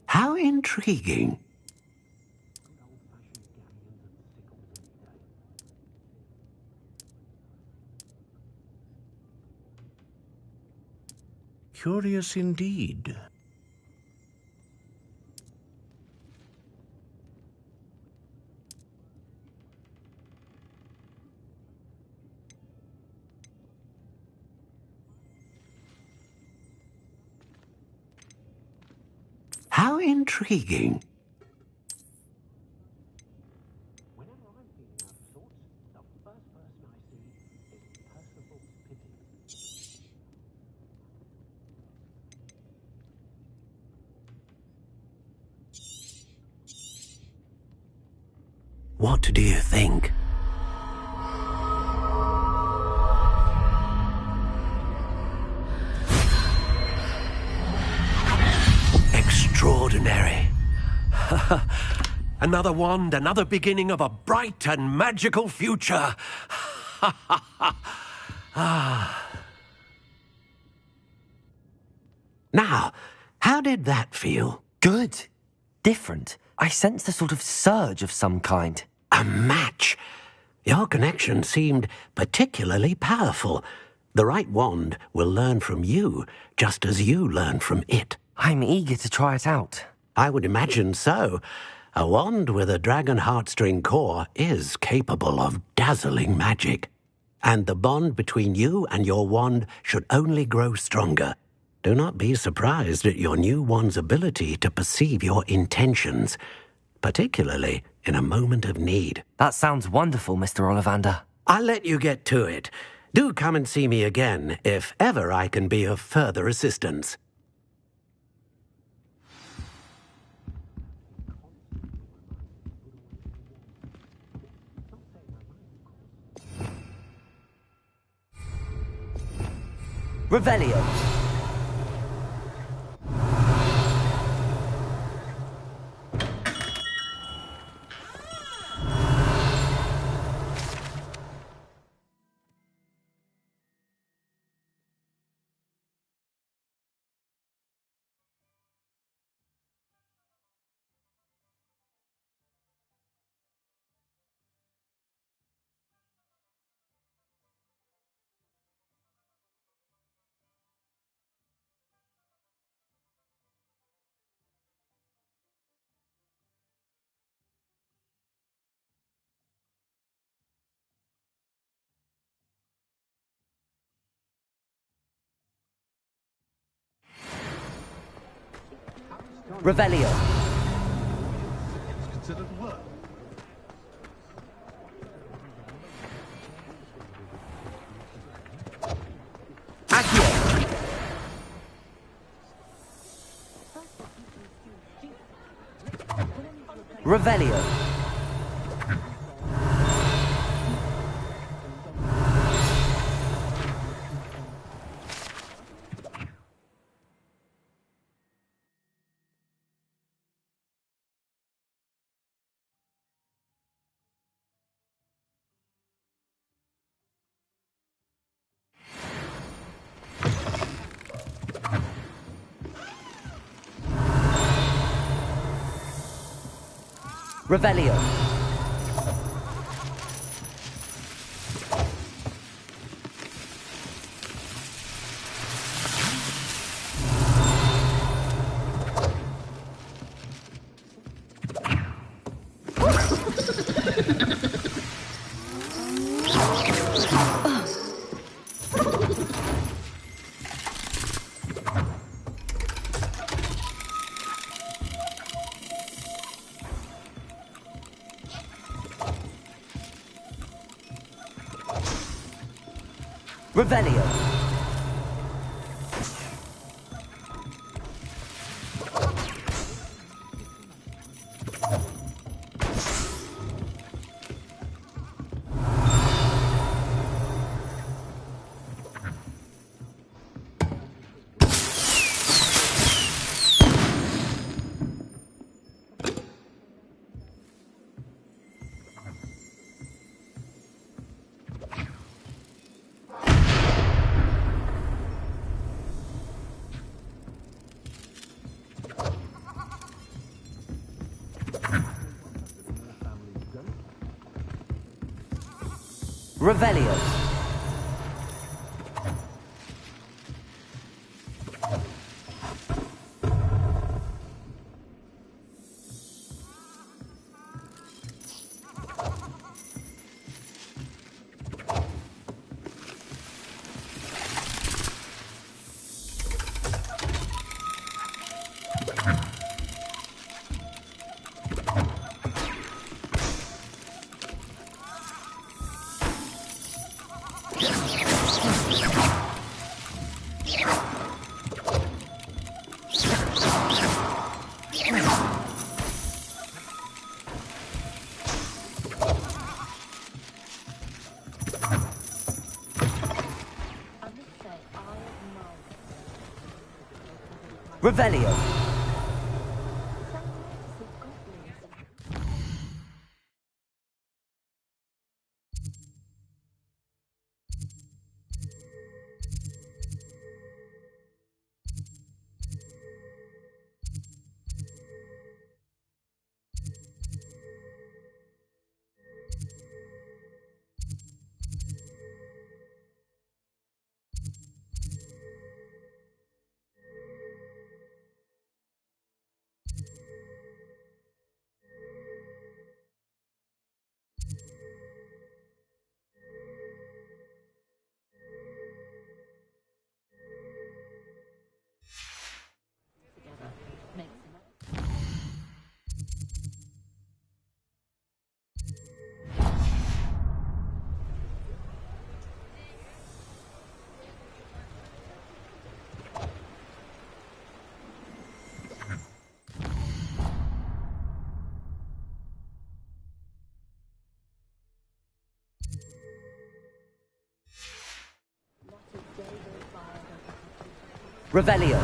How intriguing. Curious indeed. How intriguing. What do you think? Extraordinary. Another wand, another beginning of a bright and magical future. Now, how did that feel? Good. Different. I sensed a sort of surge of some kind. A match. Your connection seemed particularly powerful. The right wand will learn from you, just as you learn from it. I'm eager to try it out. I would imagine so. A wand with a dragon heartstring core is capable of dazzling magic. And the bond between you and your wand should only grow stronger. Do not be surprised at your new wand's ability to perceive your intentions, particularly in a moment of need. That sounds wonderful, Mr. Ollivander. I'll let you get to it. Do come and see me again if ever I can be of further assistance. Revelio. Revelio. It's considered work. Revelio. Revelio. Revelio. Revelio. Revelio. Revelio.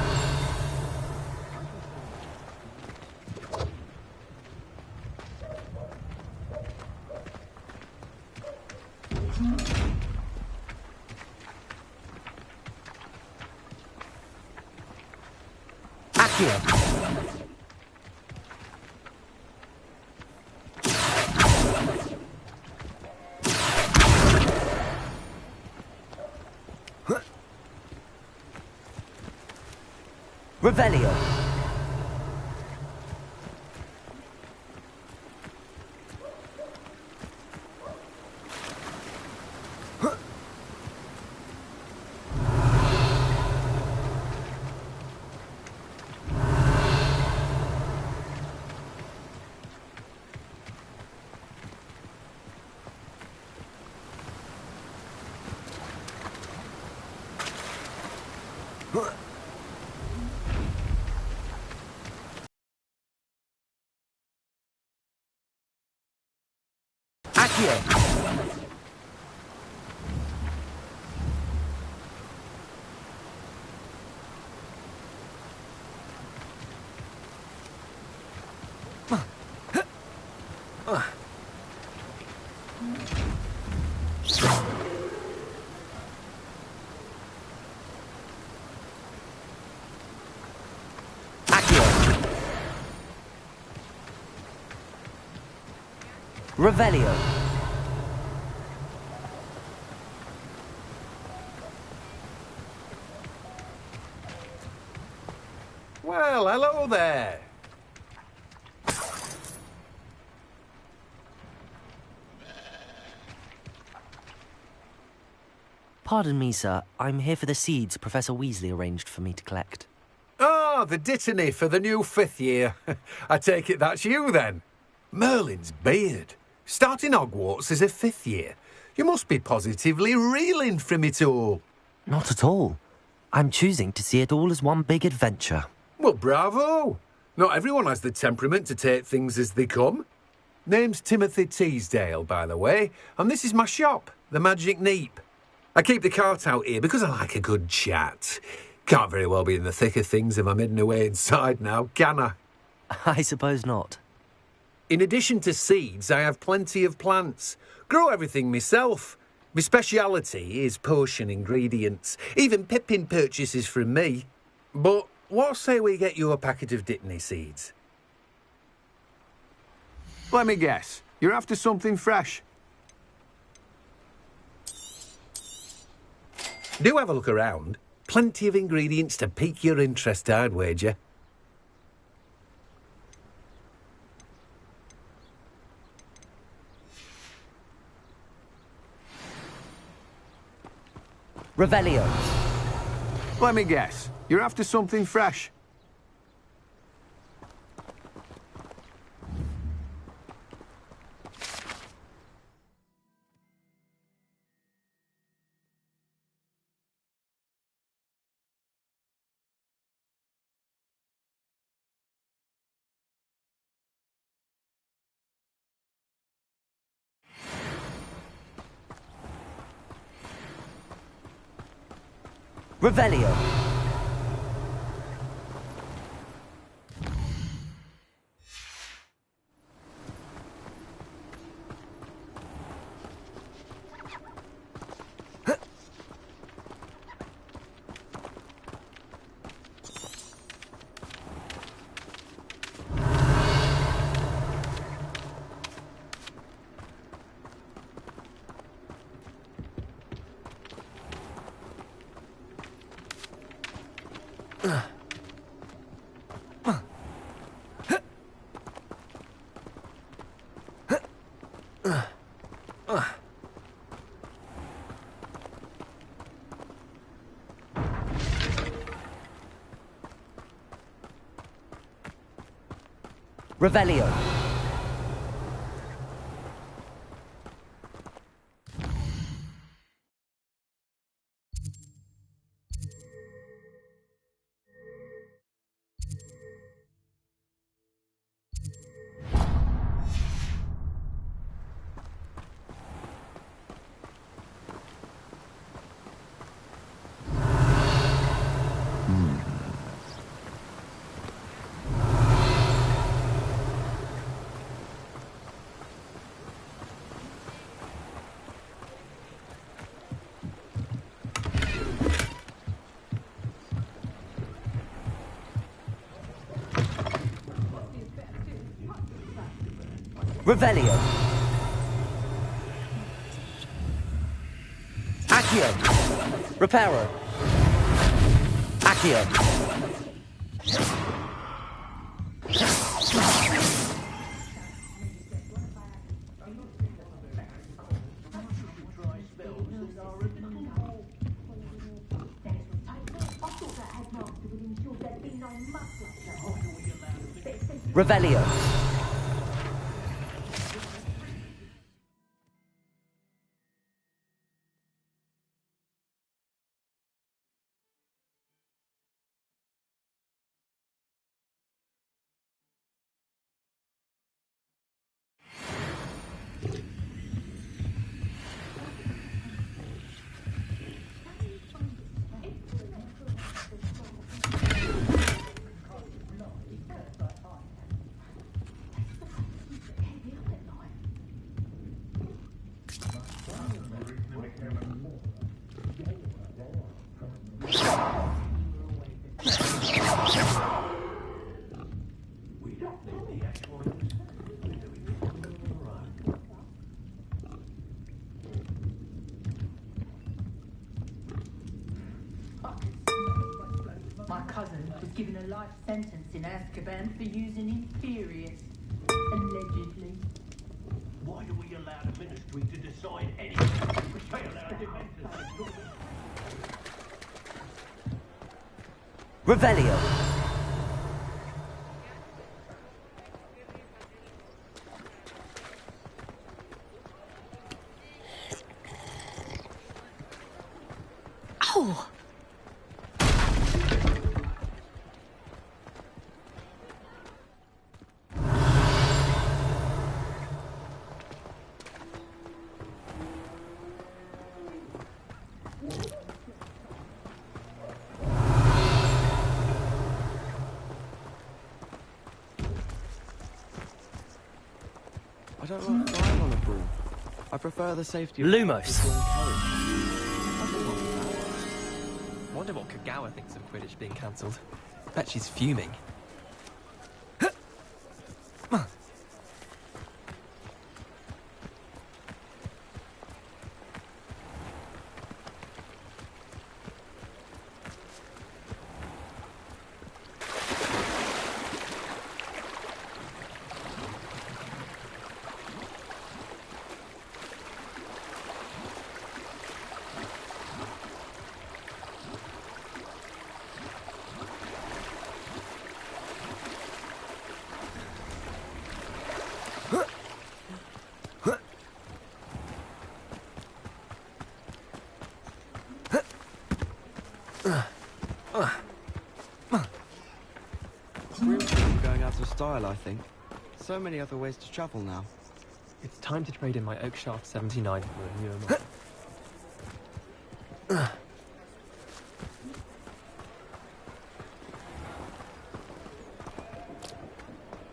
Accio. Revelio. Accio! Revelio. Well, hello there. Pardon me, sir. I'm here for the seeds Professor Weasley arranged for me to collect. Ah, the dittany for the new 5th year. I take it that's you, then. Merlin's beard. Starting Hogwarts as a 5th year. You must be positively reeling from it all. Not at all. I'm choosing to see it all as one big adventure. Well, bravo. Not everyone has the temperament to take things as they come. Name's Timothy Teasdale, by the way, and this is my shop, the Magic Neep. I keep the cart out here because I like a good chat. Can't very well be in the thick of things if I'm hidden away inside now, can I? I suppose not. In addition to seeds, I have plenty of plants. Grow everything myself. My speciality is potion ingredients. Even Pippin purchases from me. But what say we get you a packet of Dittany seeds? Let me guess. You're after something fresh. Do have a look around. Plenty of ingredients to pique your interest, I'd wager. Revelio. Let me guess. You're after something fresh. Revelio. Revelio. Revelio. Accio. Reparo. Accio. Revelio. cousin was given a life sentence in Azkaban for using Imperius. Allegedly. Why do we allow the Ministry to decide anything? We can't allow Dementors to... Revelio. Oh! I don't like flying on a broom. I prefer the safety of... Lumos. Wonder what Kagawa thinks of Quidditch being cancelled. Bet she's fuming. Broomsticks are going out of style, I think. So many other ways to travel now. It's time to trade in my Oakshaft 79 for a newer model.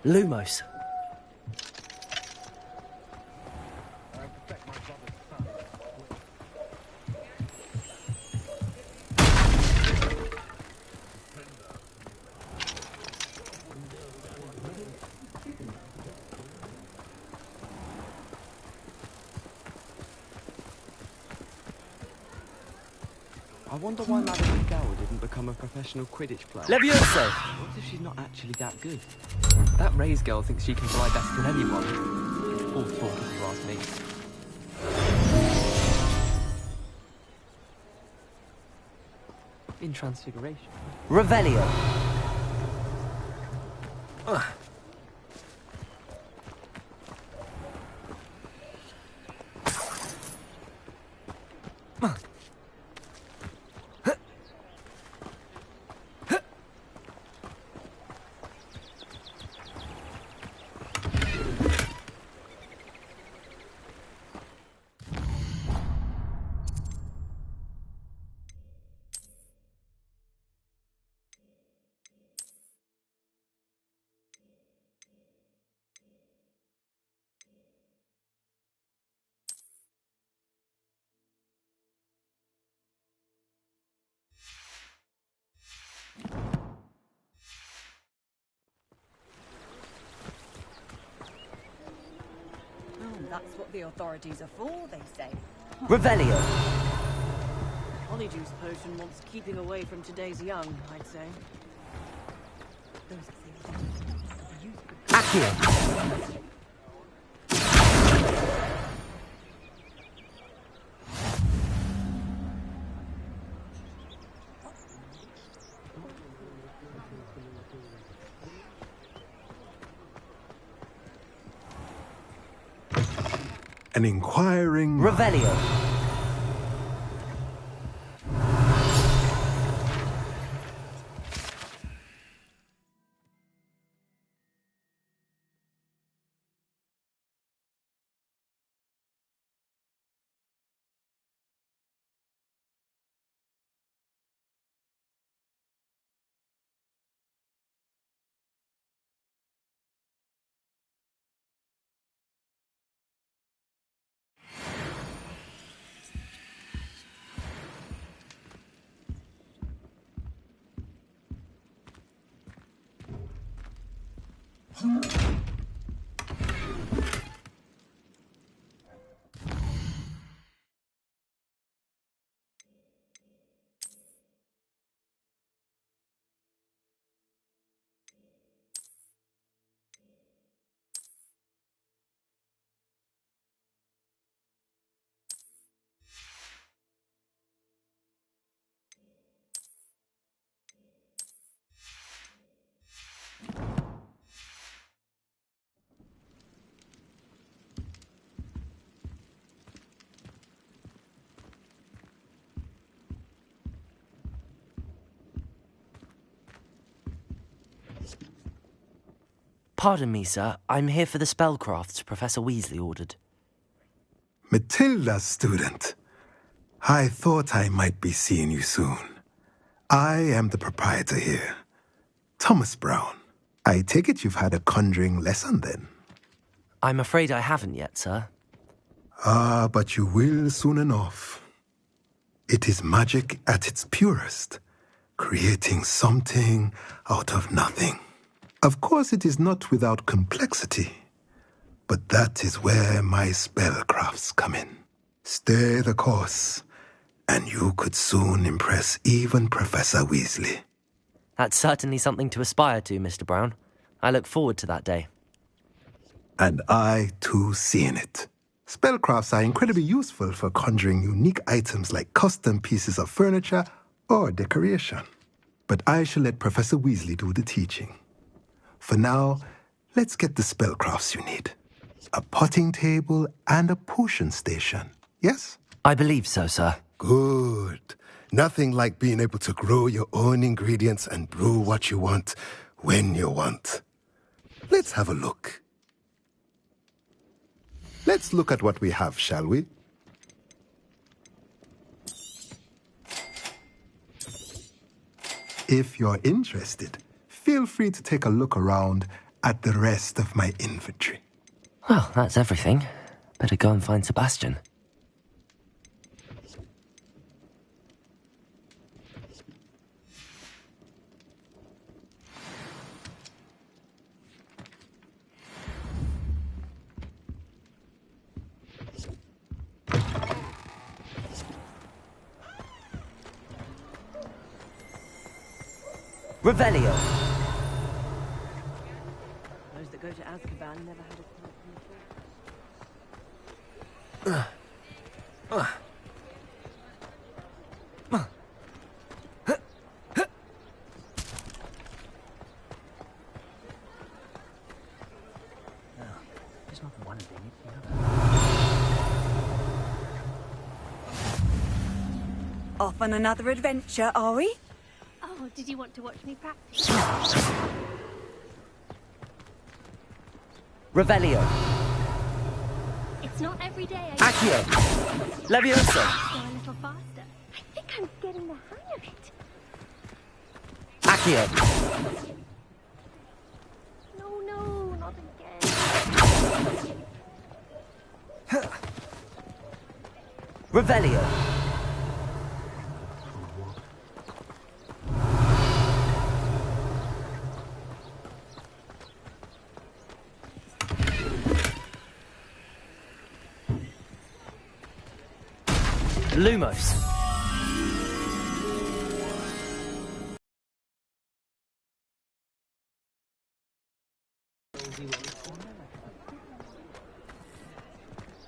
Lumos. I wonder why Madame McGowan didn't become a professional Quidditch player. Levioso! What if she's not actually that good? That Ray's girl thinks she can fly better than anyone. All talk, if you ask me. In Transfiguration. Revelio. That's what the authorities are for, they say. Revelio. Polyjuice potion wants keeping away from today's young, I'd say. Accio. An inquiring... Revelio. Pardon me, sir. I'm here for the spellcrafts Professor Weasley ordered. Matilda's student. I thought I might be seeing you soon. I am the proprietor here, Thomas Brown. I take it you've had a conjuring lesson then? I'm afraid I haven't yet, sir. Ah, but you will soon enough. It is magic at its purest, creating something out of nothing. Of course, it is not without complexity, but that is where my spellcrafts come in. Stay the course, and you could soon impress even Professor Weasley. That's certainly something to aspire to, Mr. Brown. I look forward to that day. And I, too, seeing it. Spellcrafts are incredibly useful for conjuring unique items like custom pieces of furniture or decoration. But I shall let Professor Weasley do the teaching. For now, let's get the spellcrafts you need. A potting table and a potion station, yes? I believe so, sir. Good. Nothing like being able to grow your own ingredients and brew what you want when you want. Let's have a look. Let's look at what we have, shall we? If you're interested, feel free to take a look around at the rest of my inventory. Well, that's everything. Better go and find Sebastian. Revelio. Those that go to Azkaban never had a There's not one thing, it's the other. Off on another adventure, are we? Oh, did you want to watch me practice? Revelio. It's not every day I Accio. Levioso. go a little faster. I think I'm getting the hang of it. Accio. No, not again. Revelio. Lumos.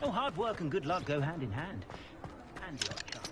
Oh, hard work and good luck go hand in hand. And the odd chance.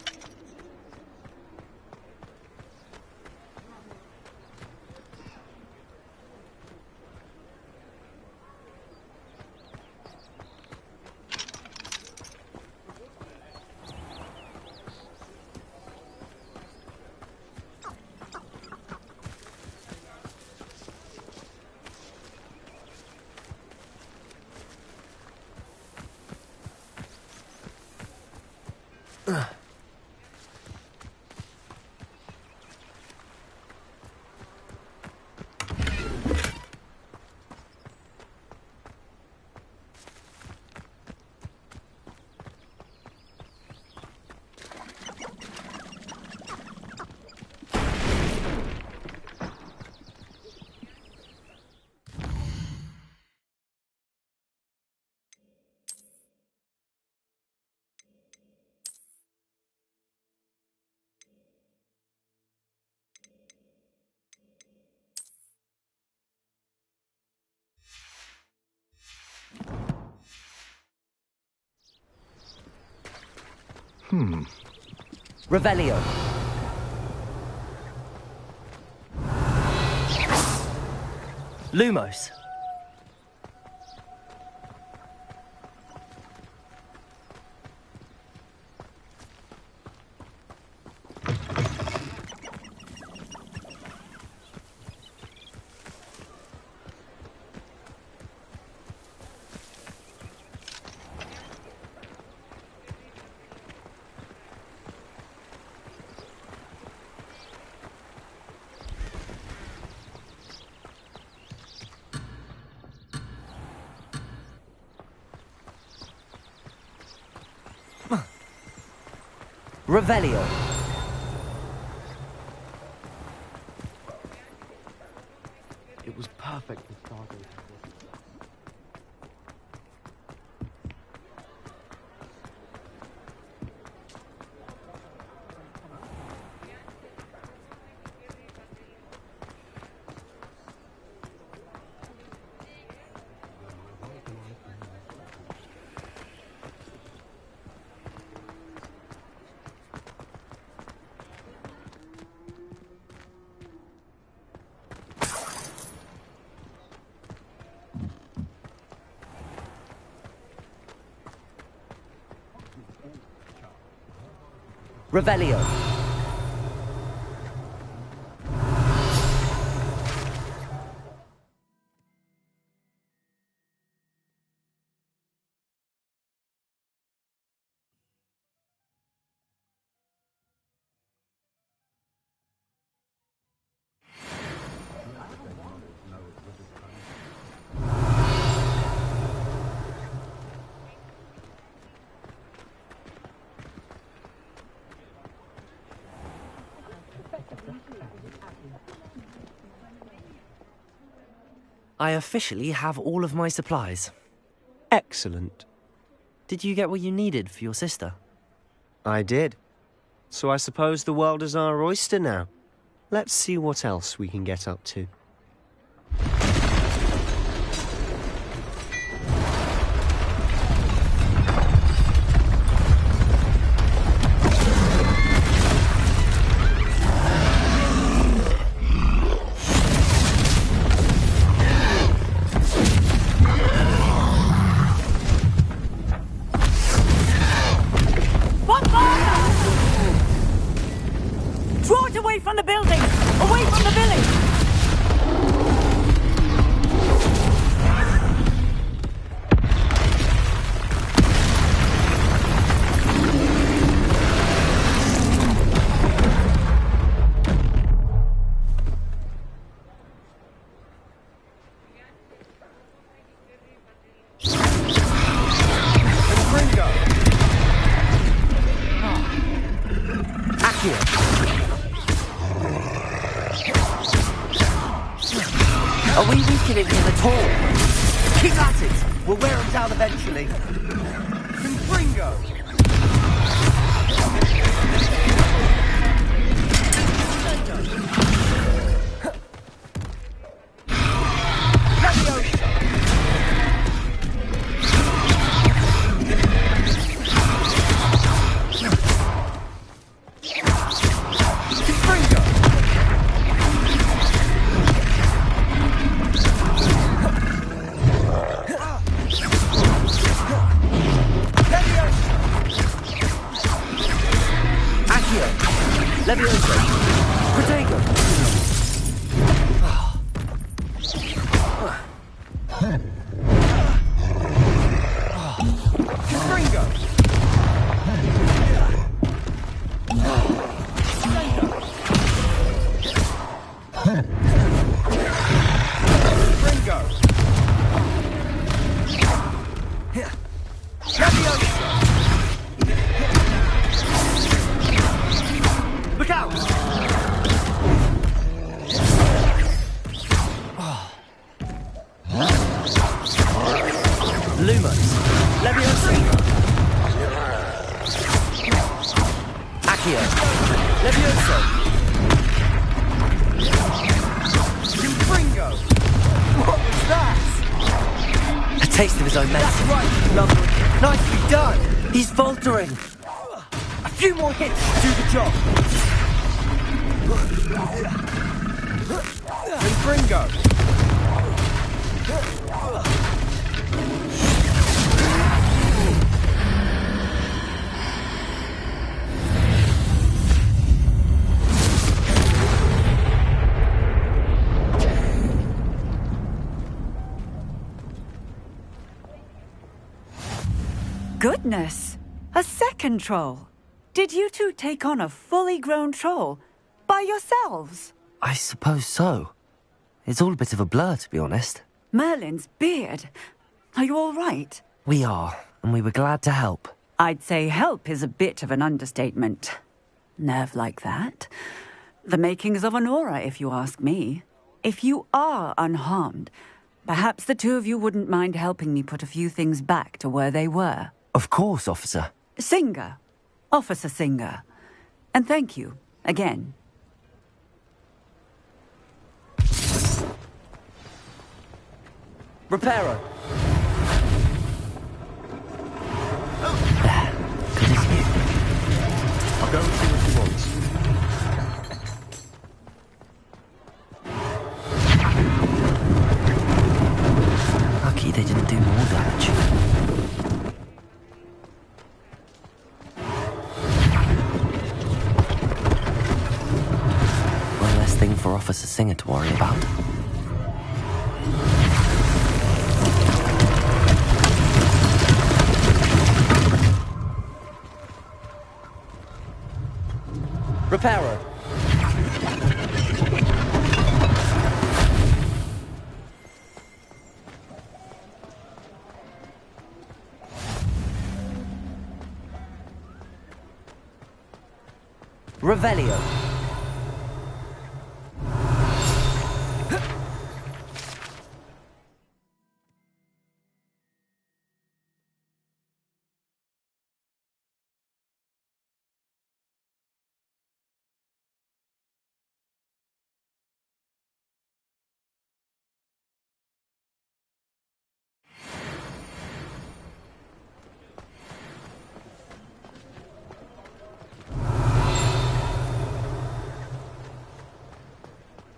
Revelio. Lumos. Revelio. It was perfect for starting. Revelio. I officially have all of my supplies. Excellent. Did you get what you needed for your sister? I did. So I suppose the world is our oyster now. Let's see what else we can get up to. Draw it away from the building! Away from the village! Are we weakening him at all? Keep at it! We'll wear him down eventually. Ringo! Levioso! Protego! Ringo! Ringo! Levioso! Look out! Lumos! Levioso! Accio! Levioso! Ringo! What was that? A taste of his own medicine. That's right, Lumber. Nicely done! He's faltering! A few more hits to do the job. And Ringo! Goodness! A second troll! Did you two take on a fully grown troll? By yourselves? I suppose so. It's all a bit of a blur, to be honest. Merlin's beard. Are you all right? We are, and we were glad to help. I'd say help is a bit of an understatement. Nerve like that. The makings of an aura, if you ask me. If you are unharmed, perhaps the two of you wouldn't mind helping me put a few things back to where they were. Of course, officer. Singer. Officer Singer. And thank you, again. Reparo. Good as you. I'll go and see what he wants. Lucky they didn't do more damage. One less thing for Officer Singer to worry about. Reparo. Revelio.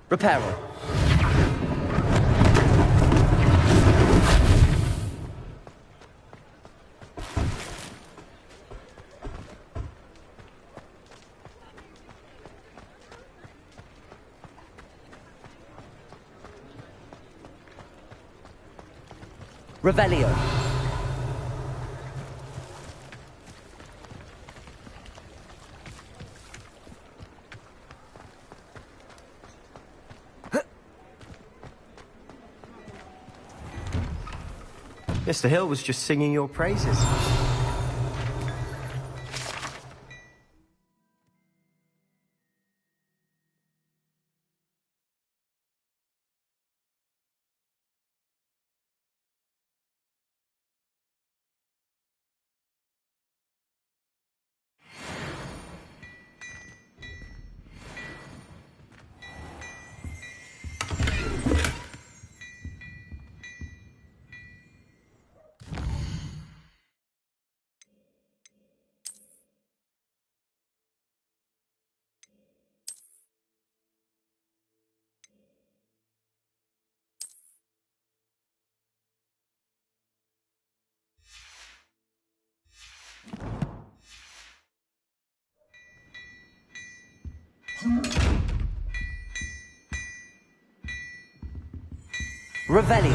Reparo. Revelio. Mr. Hill was just singing your praises. Revelio.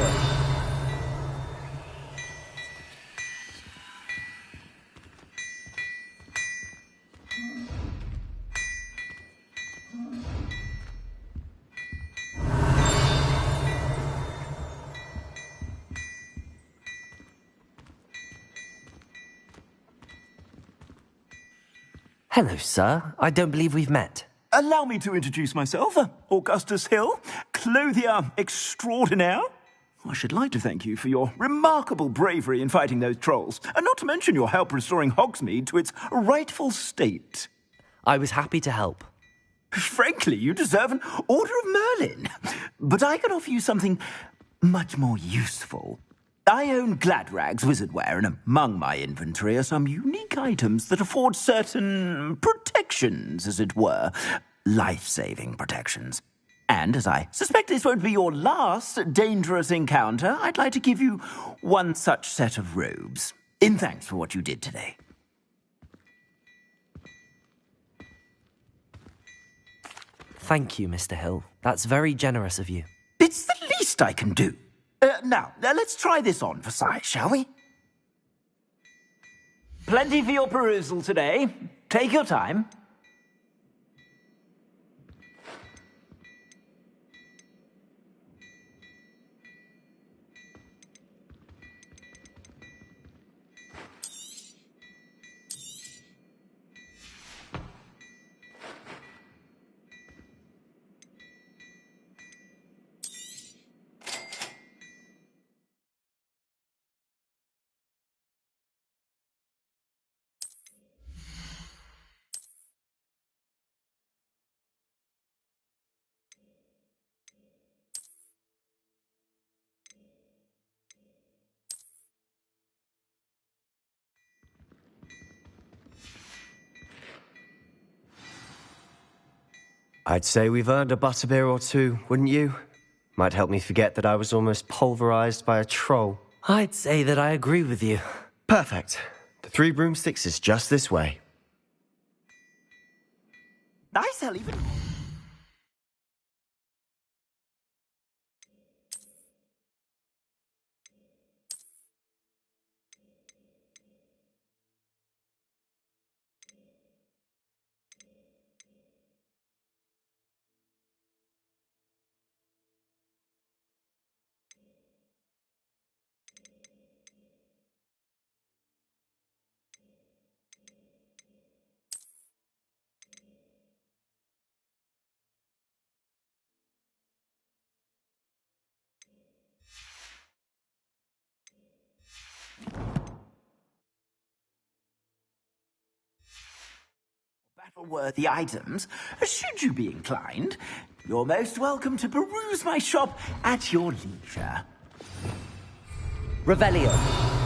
Hello, sir. I don't believe we've met. Allow me to introduce myself, Augustus Hill, clothier extraordinaire. I should like to thank you for your remarkable bravery in fighting those trolls, and not to mention your help restoring Hogsmeade to its rightful state. I was happy to help. Frankly, you deserve an Order of Merlin. But I can offer you something much more useful. I own Gladrag's wizardware, and among my inventory are some unique items that afford certain protections, as it were. Life-saving protections. And as I suspect this won't be your last dangerous encounter, I'd like to give you one such set of robes, in thanks for what you did today. Thank you, Mr. Hill. That's very generous of you. It's the least I can do. Now, let's try this on for size, shall we? Plenty for your perusal today. Take your time. I'd say we've earned a butterbeer or two, wouldn't you? Might help me forget that I was almost pulverized by a troll. I'd say that I agree with you. Perfect. The Three Broomsticks is just this way. Nice, I'll even... Battle-worthy items, should you be inclined. You're most welcome to peruse my shop at your leisure. Revelio.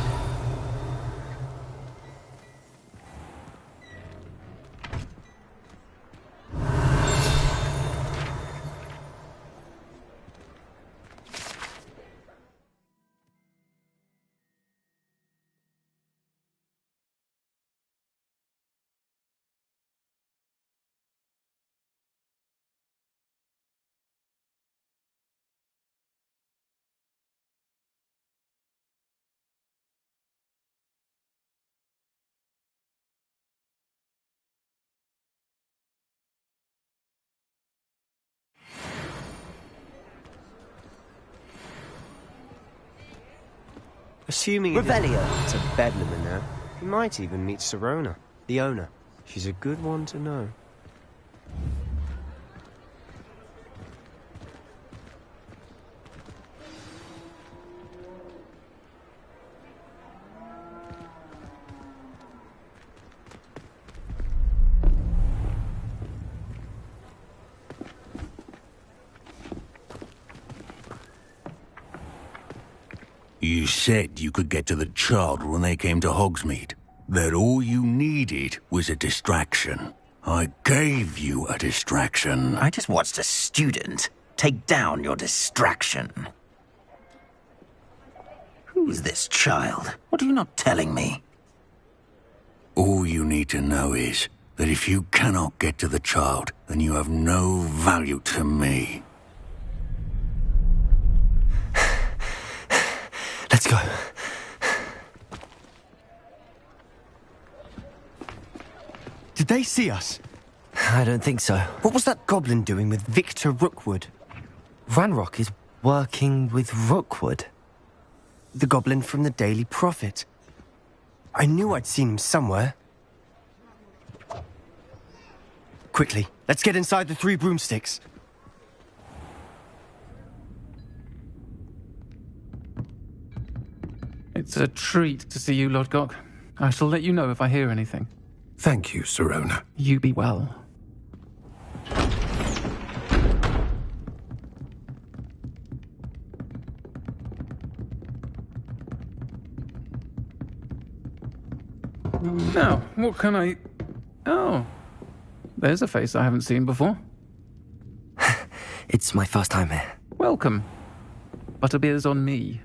Assuming it's a bedlam in there, we might even meet Sirona, the owner. She's a good one to know. You said you could get to the child when they came to Hogsmeade. That all you needed was a distraction. I gave you a distraction. I just watched a student take down your distraction. Who is this child? What are you not telling me? All you need to know is that if you cannot get to the child, then you have no value to me. Let's go. Did they see us? I don't think so. What was that goblin doing with Victor Rookwood? Ranrock is working with Rookwood. The goblin from the Daily Prophet. I knew I'd seen him somewhere. Quickly, let's get inside the Three Broomsticks. It's a treat to see you, Lodgok. I shall let you know if I hear anything. Thank you, Sirona. You be well. Now, what can I... Oh, there's a face I haven't seen before. It's my first time here. Welcome. Butterbeer's on me.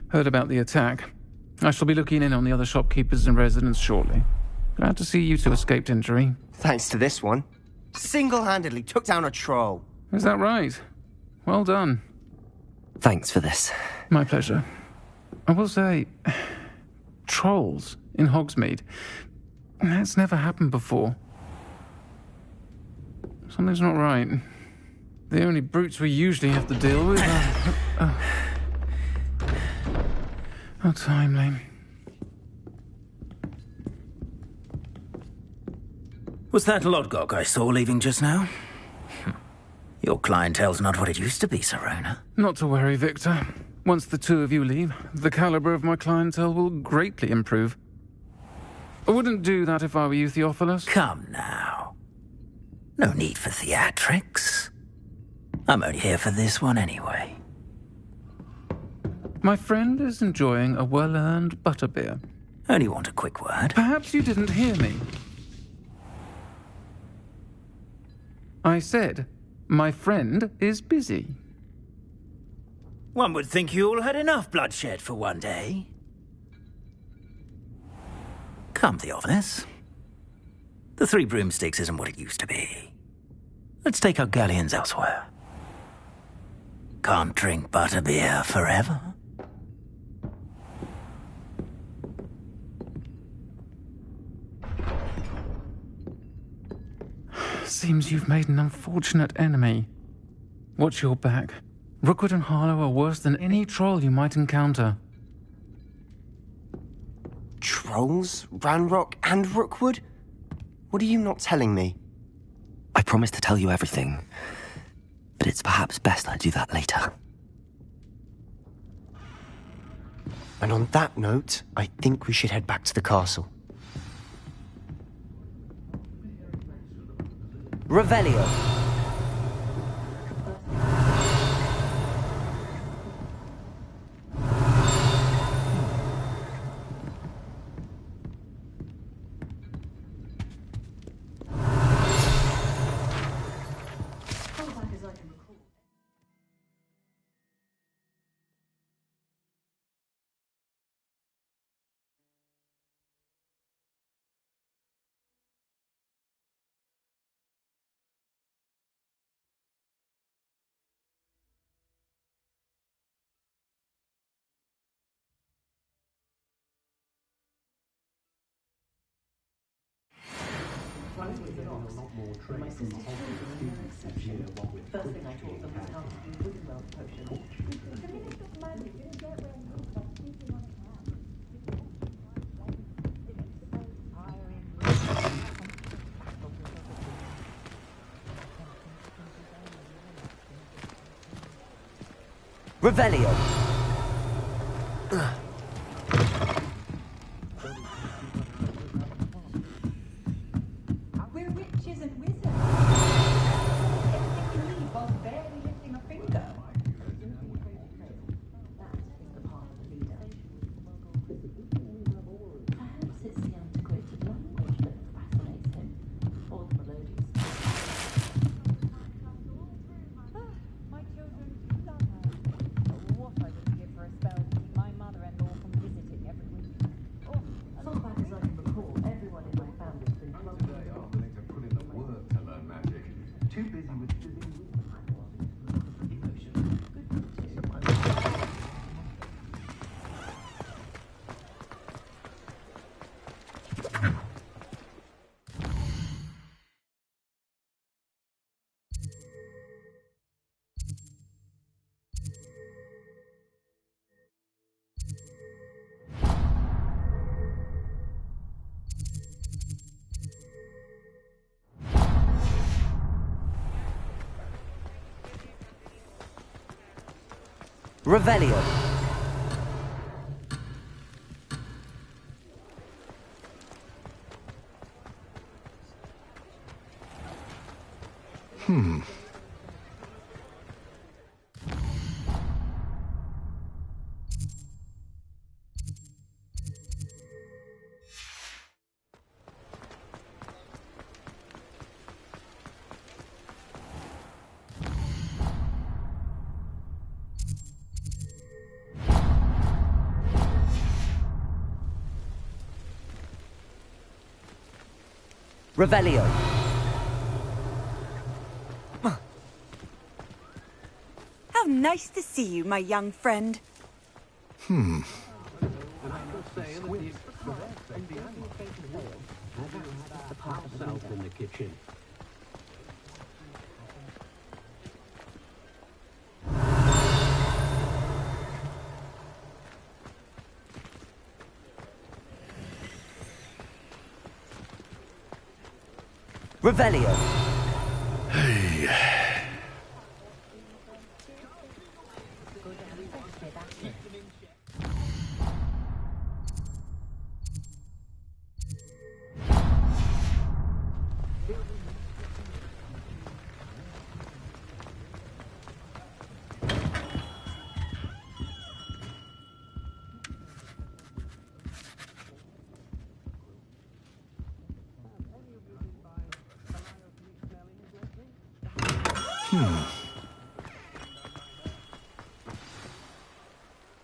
Heard about the attack. I shall be looking in on the other shopkeepers and residents shortly. Glad to see you two escaped injury. Thanks to this one. Single-handedly took down a troll. Is that right? Well done. Thanks for this. My pleasure. I will say, trolls in Hogsmeade. That's never happened before. Something's not right. The only brutes we usually have to deal with are... How timely. Was that Lodgok I saw leaving just now? Your clientele's not what it used to be, Sirona. Not to worry, Victor. Once the two of you leave, the caliber of my clientele will greatly improve. I wouldn't do that if I were you, Theophilus. Come now. No need for theatrics. I'm only here for this one anyway. My friend is enjoying a well-earned butterbeer. Only want a quick word. Perhaps you didn't hear me. I said, my friend is busy. One would think you all had enough bloodshed for one day. Come, Theophilus. The Three Broomsticks isn't what it used to be. Let's take our galleons elsewhere. Can't drink butterbeer forever. Seems you've made an unfortunate enemy. Watch your back. Rookwood and Harlow are worse than any troll you might encounter. Trolls? Ranrock and Rookwood? What are you not telling me? I promised to tell you everything, but it's perhaps best I do that later. And on that note, I think we should head back to the castle. Revelio. Revelio. We're witches and wizards. Everything we need while barely lifting a finger. That is the part of the leader. Perhaps it's the antiquated language that fascinates him, or the melodious. My children love her. What I would give for a spell to keep my mother-in-law from visiting every week. Oh, as far back as I can recall, everyone in my family's been clumsy. Too busy with Revelio. Revelio. How nice to see you, my young friend. in the kitchen. Revelio.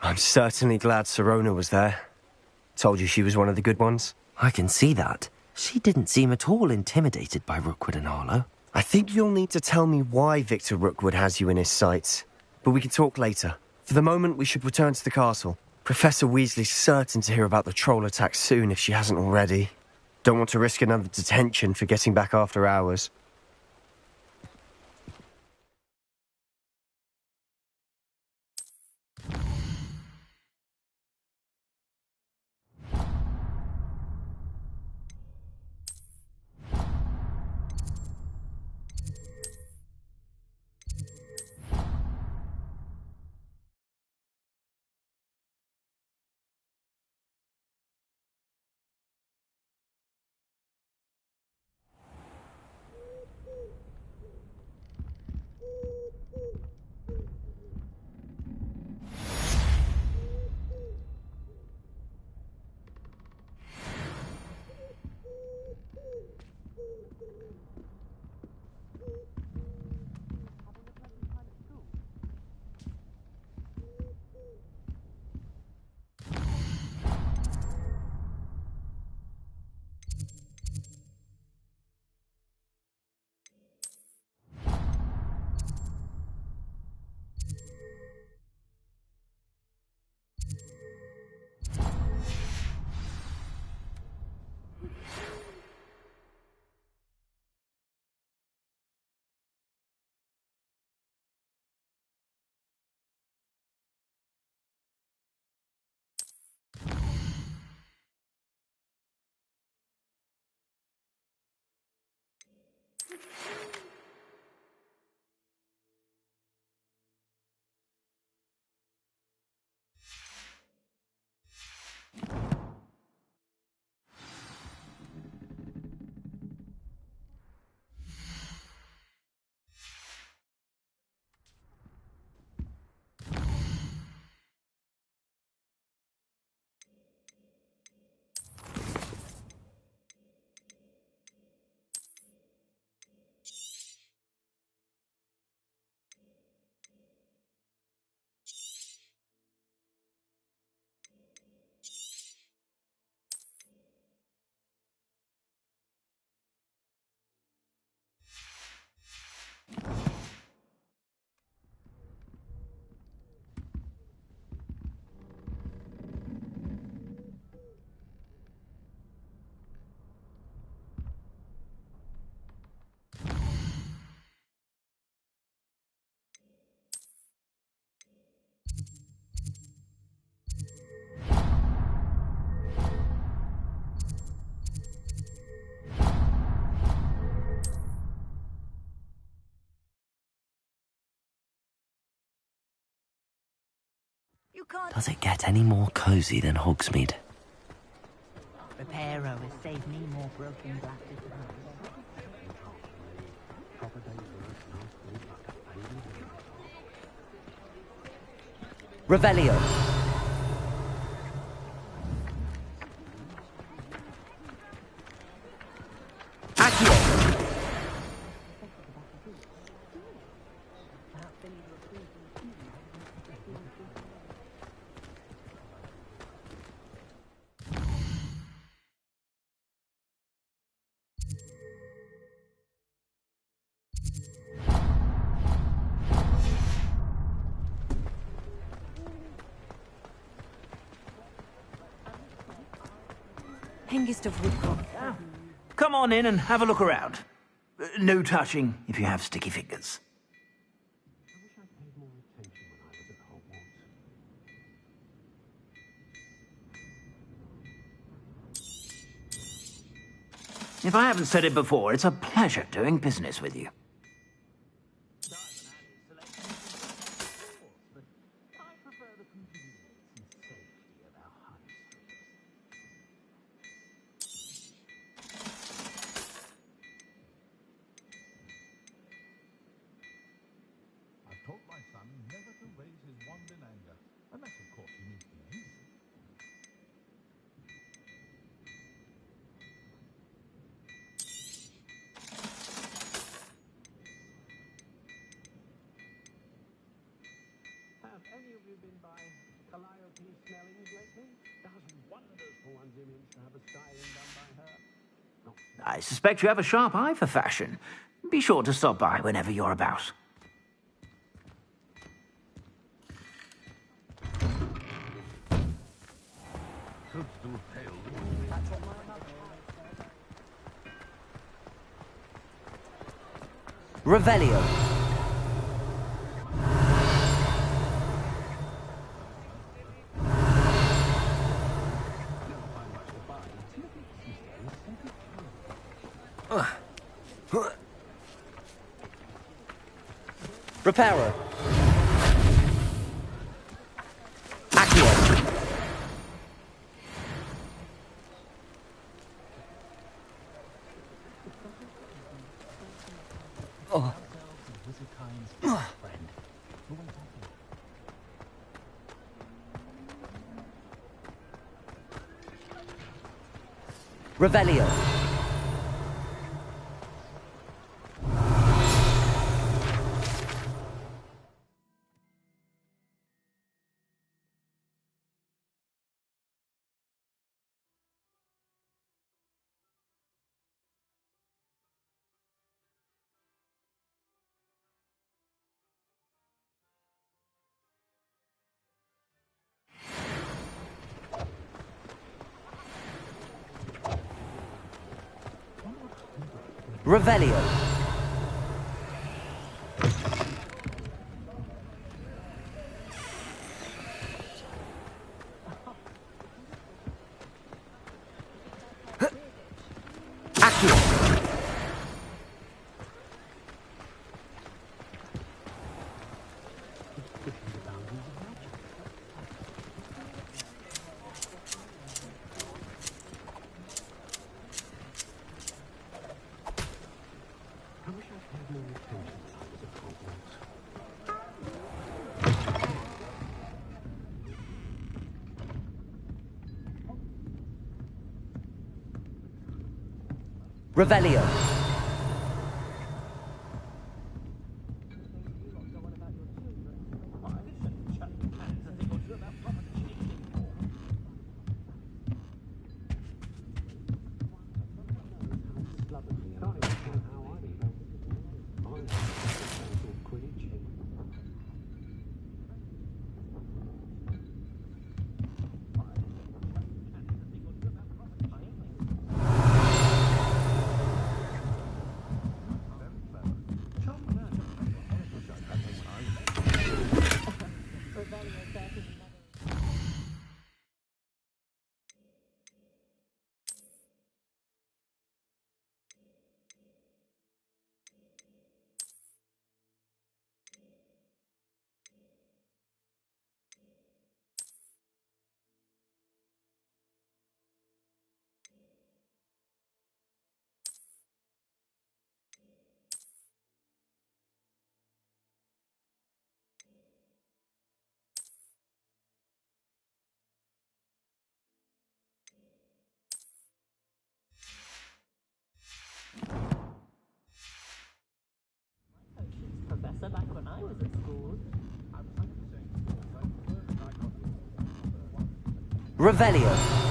I'm certainly glad Sirona was there. Told you she was one of the good ones. I can see that. She didn't seem at all intimidated by Rookwood and Harlow. I think you'll need to tell me why Victor Rookwood has you in his sights. But we can talk later. For the moment, we should return to the castle. Professor Weasley's certain to hear about the troll attack soon if she hasn't already. Don't want to risk another detention for getting back after hours. Does it get any more cozy than Hogsmeade? Reparo has saved me more broken glasses than Revelio. Hengist of Woodcock. Come on in and have a look around. No touching if you have sticky fingers. If I haven't said it before, it's a pleasure doing business with you. I've taught my son never to raise his wand in anger, unless, of course, he means to use it. of you been by Calliope Snelling's lately? Does wonders for one's image to have a styling done by her. I suspect you have a sharp eye for fashion. Be sure to stop by whenever you're about. Revelio. Reparo. Accio. Oh. Revelio. Revelio. Accio. Revelio. Professor back when I was at school. Revelio.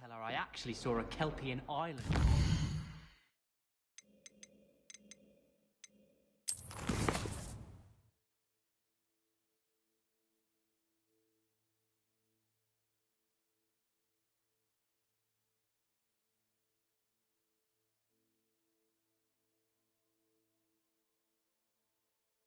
Tell her I actually saw a Kelpian island.